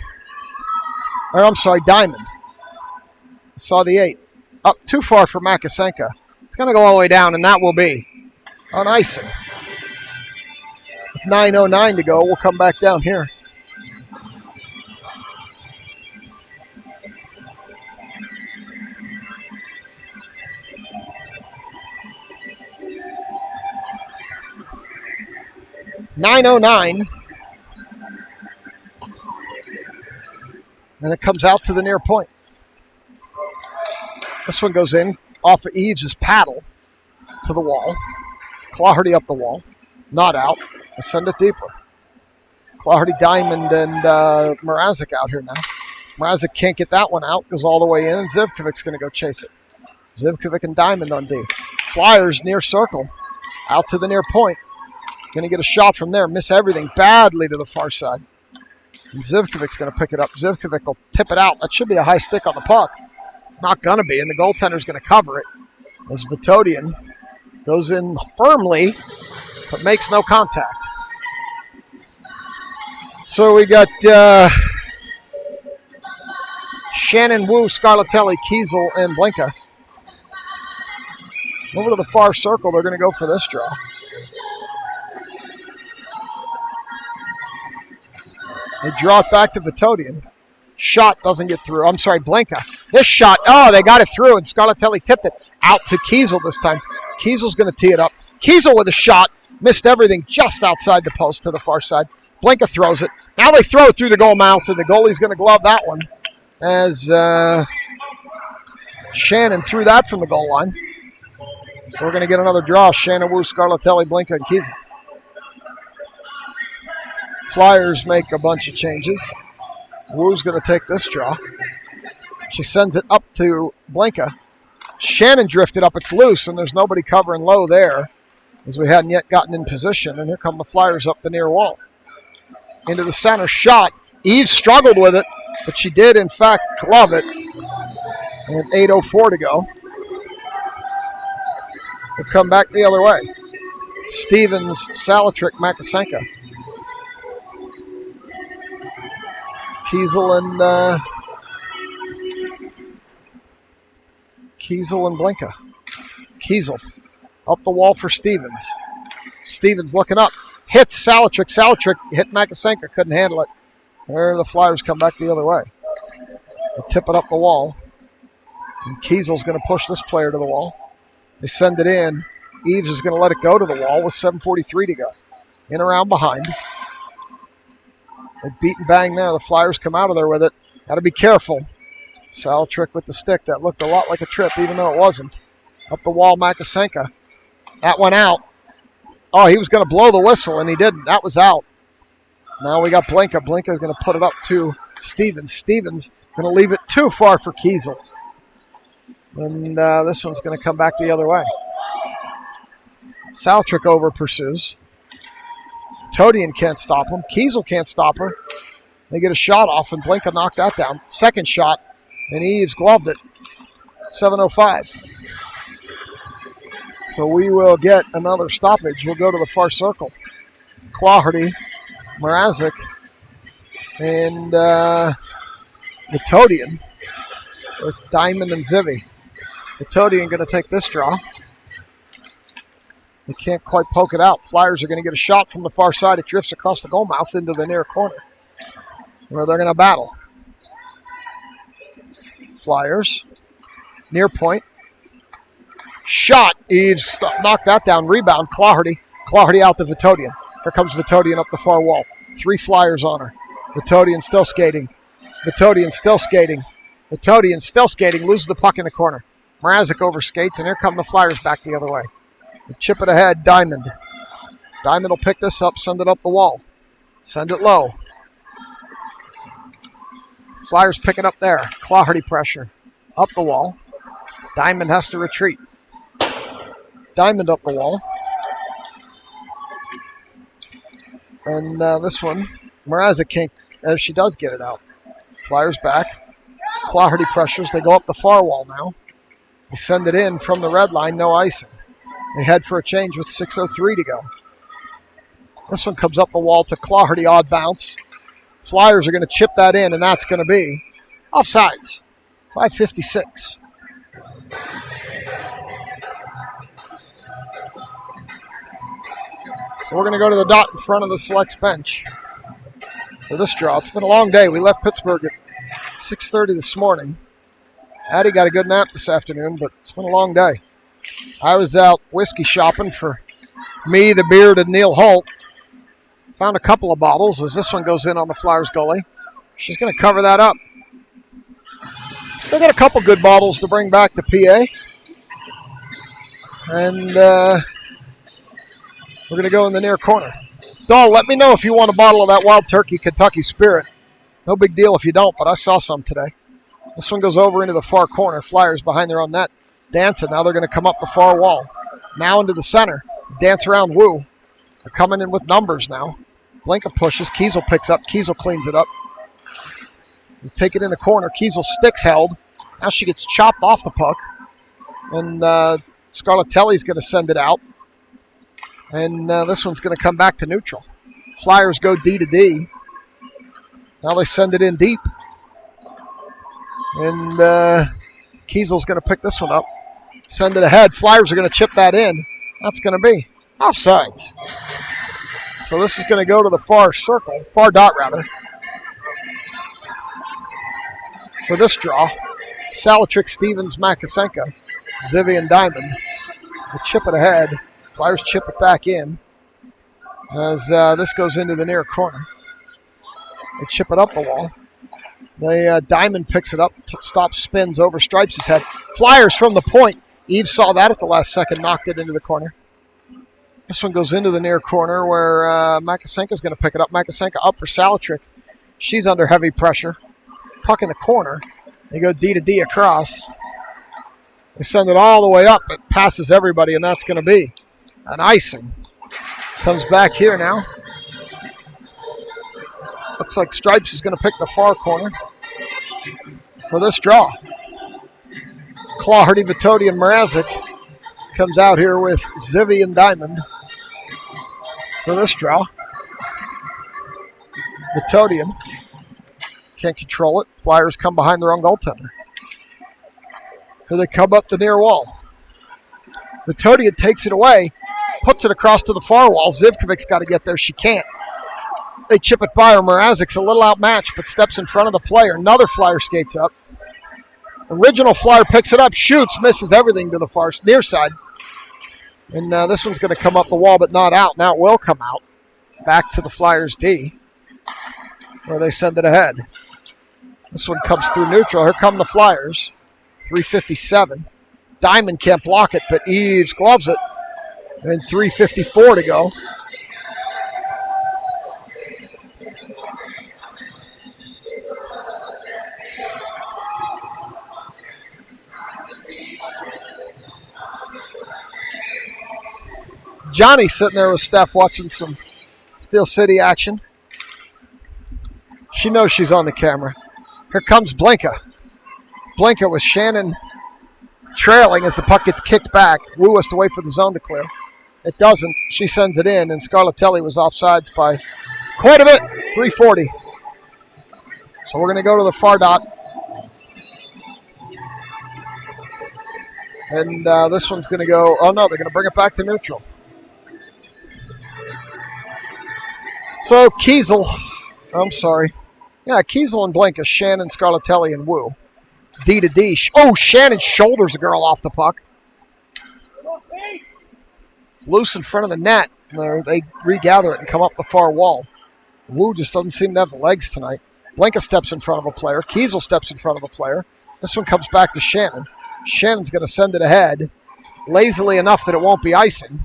Or I'm sorry, Diamond. Saw the 8. Up too far for Makasenka. It's going to go all the way down, and that will be on icing. With 9:09 to go, we'll come back down here. .909. And it comes out to the near point. This one goes in off of Eves' paddle to the wall. Clardy up the wall. Not out. They send it deeper. Clardy, Diamond, and Mrazek out here now. Mrazek can't get that one out. Goes all the way in, and Zivkovic's going to go chase it. Zivkovic and Diamond on D. Flyers near circle. Out to the near point. Going to get a shot from there. Miss everything badly to the far side. And Zivkovic's going to pick it up. Zivkovic will tip it out. That should be a high stick on the puck. It's not going to be, and the goaltender's going to cover it. As Vitodian goes in firmly, but makes no contact. So we got Shannon Wu, Scarlatelli, Kiesel, and Blanca. Over to the far circle, they're going to go for this draw. They draw it back to Vitodian. Shot doesn't get through. I'm sorry, Blanca. This shot, they got it through, and Scarlatelli tipped it out to Kiesel this time. Kiesel's going to tee it up. Kiesel with a shot. Missed everything just outside the post to the far side. Blanca throws it. Now they throw it through the goal mouth, and the goalie's going to glove that one as Shannon threw that from the goal line. So we're going to get another draw. Shannon Wu, Scarlatelli, Blinka, and Kiesel. Flyers make a bunch of changes. Wu's going to take this draw. She sends it up to Blinka. Shannon drifted up. It's loose, and there's nobody covering low there as we hadn't yet gotten in position. And here come the Flyers up the near wall. Into the center shot. Eve struggled with it, but she did, in fact, glove it. And 8:04 to go. We'll come back the other way. Stevens, Salatrick, Makasenka. Kiesel and Blinka. Kiesel up the wall for Stevens. Stevens looking up. Hits Salatrick. Salatrick hit Makasenka. Couldn't handle it. There the Flyers come back the other way. They tip it up the wall. And Kiesel's going to push this player to the wall. They send it in. Eves is going to let it go to the wall with 7:43 to go. In around behind. They beat and bang there. The Flyers come out of there with it. Got to be careful. Salatrick with the stick. That looked a lot like a trip, even though it wasn't. Up the wall, Makasenka. That went out. Oh, he was going to blow the whistle, and he didn't. That was out. Now we got Blinka. Blinka is going to put it up to Stevens. Stevens going to leave it too far for Kiesel. And this one's going to come back the other way. Salatrick over pursues. Todian can't stop him. Kiesel can't stop her. They get a shot off, and Blinka knocked that down. Second shot, and Eves gloved it. 7:05. So we will get another stoppage. We'll go to the far circle. Claherty, Mrazek, and Todian with Diamond and Zivy. Todian going to take this draw. They can't quite poke it out. Flyers are going to get a shot from the far side. It drifts across the goal mouth into the near corner where they're going to battle. Flyers, near point. Shot. Eves knocked that down. Rebound. Claherty. Claherty out to Vitodian. Here comes Vitodian up the far wall. 3 Flyers on her. Vitodian still skating. Vitodian still skating. Vitodian still skating. Loses the puck in the corner. Mrazek over skates, and here come the Flyers back the other way. They chip it ahead. Diamond. Diamond will pick this up, send it up the wall. Send it low. Flyers pick it up there. Claherty pressure. Up the wall. Diamond has to retreat. Diamond up the wall. And this one, Mrazek can't, as she does get it out. Flyers back. Claherty pressures. They go up the far wall now. They send it in from the red line, no icing. They head for a change with 6:03 to go. This one comes up the wall to Claherty, odd bounce. Flyers are going to chip that in, and that's going to be offsides. 5:56. So we're going to go to the dot in front of the selects bench for this draw. It's been a long day. We left Pittsburgh at 6:30 this morning. Addie got a good nap this afternoon, but it's been a long day. I was out whiskey shopping for me, the Beard, and Neil Holt. Found a couple of bottles as this one goes in on the Flyers goalie. She's going to cover that up. Still got a couple good bottles to bring back to PA. And we're going to go in the near corner. Dahl, let me know if you want a bottle of that Wild Turkey Kentucky Spirit. No big deal if you don't, but I saw some today. This one goes over into the far corner. Flyers behind their own net. Dancing. Now they're going to come up the far wall. Now into the center. Dance around Wu. They're coming in with numbers now. Blinka pushes. Kiesel picks up. Kiesel cleans it up. They take it in the corner. Kiesel sticks held. Now she gets chopped off the puck. And Scarlatelli's going to send it out. And this one's going to come back to neutral. Flyers go D to D. Now they send it in deep. And Kiesel's going to pick this one up. Send it ahead. Flyers are going to chip that in. That's going to be offsides. So this is going to go to the far circle, far dot rather, for this draw. Salatrick, Stevens, Makasenka, Zivy, and Diamond. They chip it ahead. Flyers chip it back in as this goes into the near corner. They chip it up the wall. Diamond picks it up, stops, spins over, stripes his head. Flyers from the point Eve saw that at the last second, knocked it into the corner. This one goes into the near corner where Makasenka's going to pick it up. Makasenka up for Salatrick. She's under heavy pressure. Puck in the corner. They go D to D across. They send it all the way up. It passes everybody, and that's going to be an icing. Comes back here now. Looks like Stripes is going to pick the far corner for this draw. Clawhardy, Vitodi, and Mrazek comes out here with Zivy and Diamond for this draw. Vitodian can't control it. Flyers come behind their own goaltender. Here they come up the near wall. Vitodian takes it away, puts it across to the far wall. Zivkovic's got to get there. She can't. They chip it by her. Mrazek's a little outmatched, but steps in front of the player. Another Flyer skates up. Original Flyer picks it up, shoots, misses everything to the far near side. And this one's going to come up the wall, but not out. Now it will come out. Back to the Flyers D, where they send it ahead. This one comes through neutral. Here come the Flyers. 3:57. Diamond can't block it, but Eves gloves it. And 3:54 to go. Johnny's sitting there with Steph watching some Steel City action. She knows she's on the camera. Here comes Blinka. Blinka with Shannon trailing as the puck gets kicked back. Wu has to wait for the zone to clear. It doesn't. She sends it in, and Scarlatelli was offsides by quite a bit. 3:40. So we're going to go to the far dot. And this one's going to go, oh no, they're going to bring it back to neutral. So Kiesel, Kiesel and Blinka, Shannon, Scarlatelli, and Wu. D to D. Oh, Shannon shoulders a girl off the puck. It's loose in front of the net. They regather it and come up the far wall. Wu just doesn't seem to have the legs tonight. Blinka steps in front of a player. Kiesel steps in front of a player. This one comes back to Shannon. Shannon's going to send it ahead, lazily enough that it won't be icing,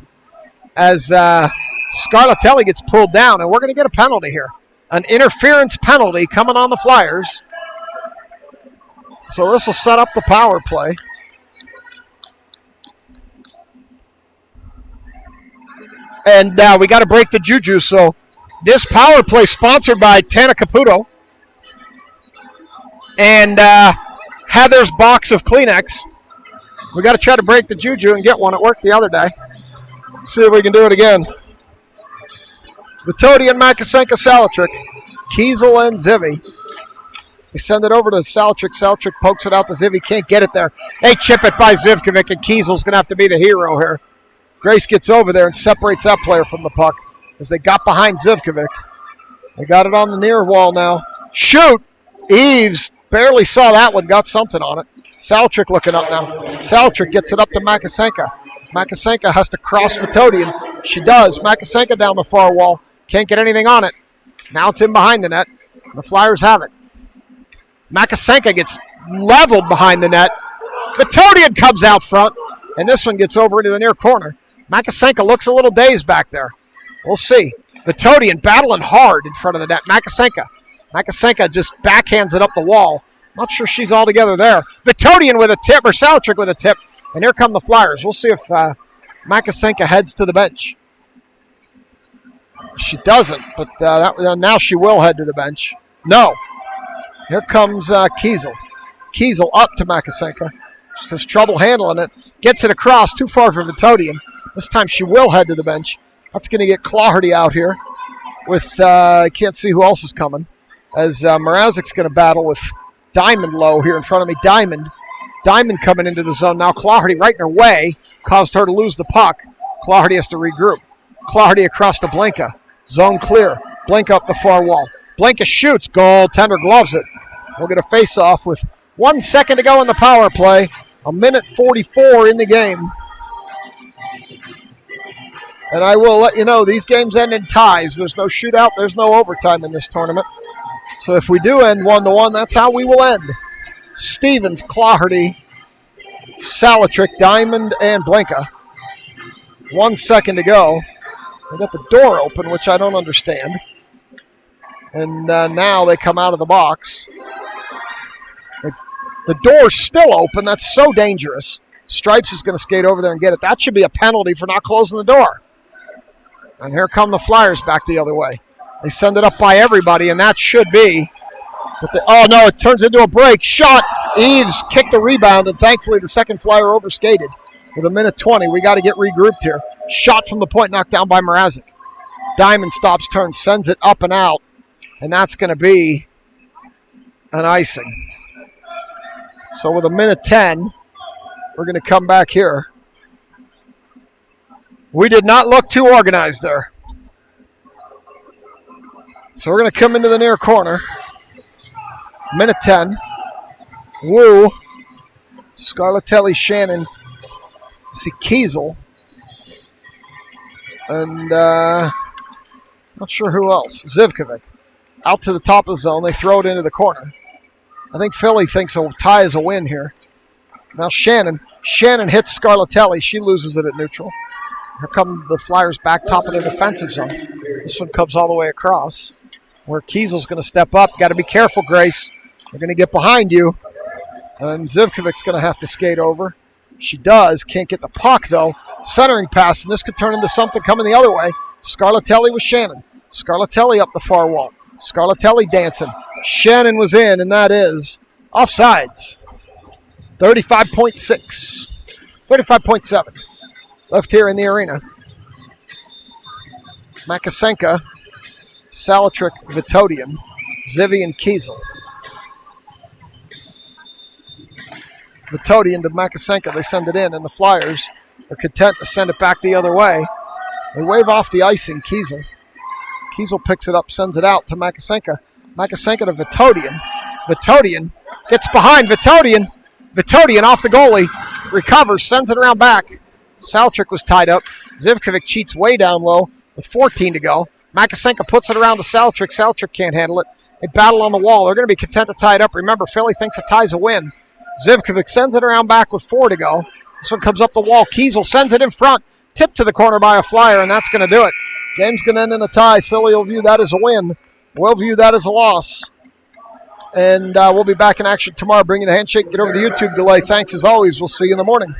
as Scarlatelli gets pulled down, and we're going to get a penalty here. An interference penalty coming on the Flyers. So this will set up the power play. And we got to break the juju. So this power play sponsored by Tana Caputo and Heather's box of Kleenex. We got to try to break the juju and get one. It worked the other day. See if we can do it again. Vitodi and Makasenka, Salatrick, Kiesel and Zivy. They send it over to Salatrick. Salatrick pokes it out to Zivy. Can't get it there. They chip it by Zivkovic, and Kiesel's going to have to be the hero here. Grace gets over there and separates that player from the puck as they got behind Zivkovic. They got it on the near wall now. Shoot! Eves barely saw that one, got something on it. Salatrick looking up now. Salatrick gets it up to Makasenka. Makasenka has to cross Vitodi, and she does. Makasenka down the far wall. Can't get anything on it. Now it's in behind the net. The Flyers have it. Makasenka gets leveled behind the net. Vitodian comes out front, and this one gets over into the near corner. Makasenka looks a little dazed back there. We'll see. Vitodian battling hard in front of the net. Makasenka just backhands it up the wall. Not sure she's all together there. Vitodian with a tip, or Salatrick with a tip. And here come the Flyers. We'll see if Makasenka heads to the bench. She doesn't, but now she will head to the bench. No. Here comes Kiesel. Kiesel up to Makasenka. She has trouble handling it. Gets it across, too far for Vitodian. This time she will head to the bench. That's going to get Clawhardy out here with, I can't see who else is coming, as Mrazek's going to battle with Diamond low here in front of me. Diamond coming into the zone. Now Clawhardy right in her way caused her to lose the puck. Clawhardy has to regroup. Clawhardy across to Blinka. Zone clear. Blinka up the far wall. Blinka shoots. Goaltender gloves it. We'll get a face-off with 1 second to go in the power play. 1:44 in the game. And I will let you know, these games end in ties. There's no shootout. There's no overtime in this tournament. So if we do end 1-1, that's how we will end. Stevens, Clawhardy, Salatrick, Diamond, and Blanca. 1 second to go. They got the door open, which I don't understand. And now they come out of the box. The door's still open. That's so dangerous. Stripes is going to skate over there and get it. That should be a penalty for not closing the door. And here come the Flyers back the other way. They send it up by everybody, and that should be. Oh, no, it turns into a break. Shot. Eves kicked the rebound, and thankfully the second Flyer overskated. With 1:20, we got to get regrouped here. Shot from the point, knocked down by Mrazek. Diamond stops, turns, sends it up and out, and that's going to be an icing. So with 1:10, we're going to come back here. We did not look too organized there. So we're going to come into the near corner. 1:10. Wu. Scarlatelli, Shannon. See Kiesel. And not sure who else. Zivkovic. Out to the top of the zone. They throw it into the corner. I think Philly thinks a tie is a win here. Now Shannon. Shannon hits Scarlatelli. She loses it at neutral. Here come the Flyers back top of the defensive zone. This one comes all the way across. Where Kiesel's going to step up. Got to be careful, Grace. They're going to get behind you. And Zivkovic's going to have to skate over. She does. Can't get the puck, though. Centering pass, and this could turn into something coming the other way. Scarlatelli with Shannon. Scarlatelli up the far wall. Scarlatelli dancing. Shannon was in, and that is offsides. 35.6. 35.7. Left here in the arena. Makasenka, Salatrick, Vitodian, Zivi, and Kiesel. Vitodian to Makasenka. They send it in, and the Flyers are content to send it back the other way. They wave off the icing, Kiesel. Kiesel picks it up, sends it out to Makasenka. Makasenka to Vitodian. Vitodian gets behind Vitodian. Vitodian off the goalie. Recovers, sends it around back. Salatrick was tied up. Zivkovic cheats way down low with 14 to go. Makasenka puts it around to Salatrick. Salatrick can't handle it. They battle on the wall. They're going to be content to tie it up. Remember, Philly thinks a tie's a win. Zivkovic sends it around back with 4 to go. This one comes up the wall. Kiesel sends it in front. Tipped to the corner by a Flyer, and that's going to do it. Game's going to end in a tie. Philly will view that as a win. We'll view that as a loss. And we'll be back in action tomorrow. Bring you the handshake. Get over the YouTube delay. Thanks as always. We'll see you in the morning.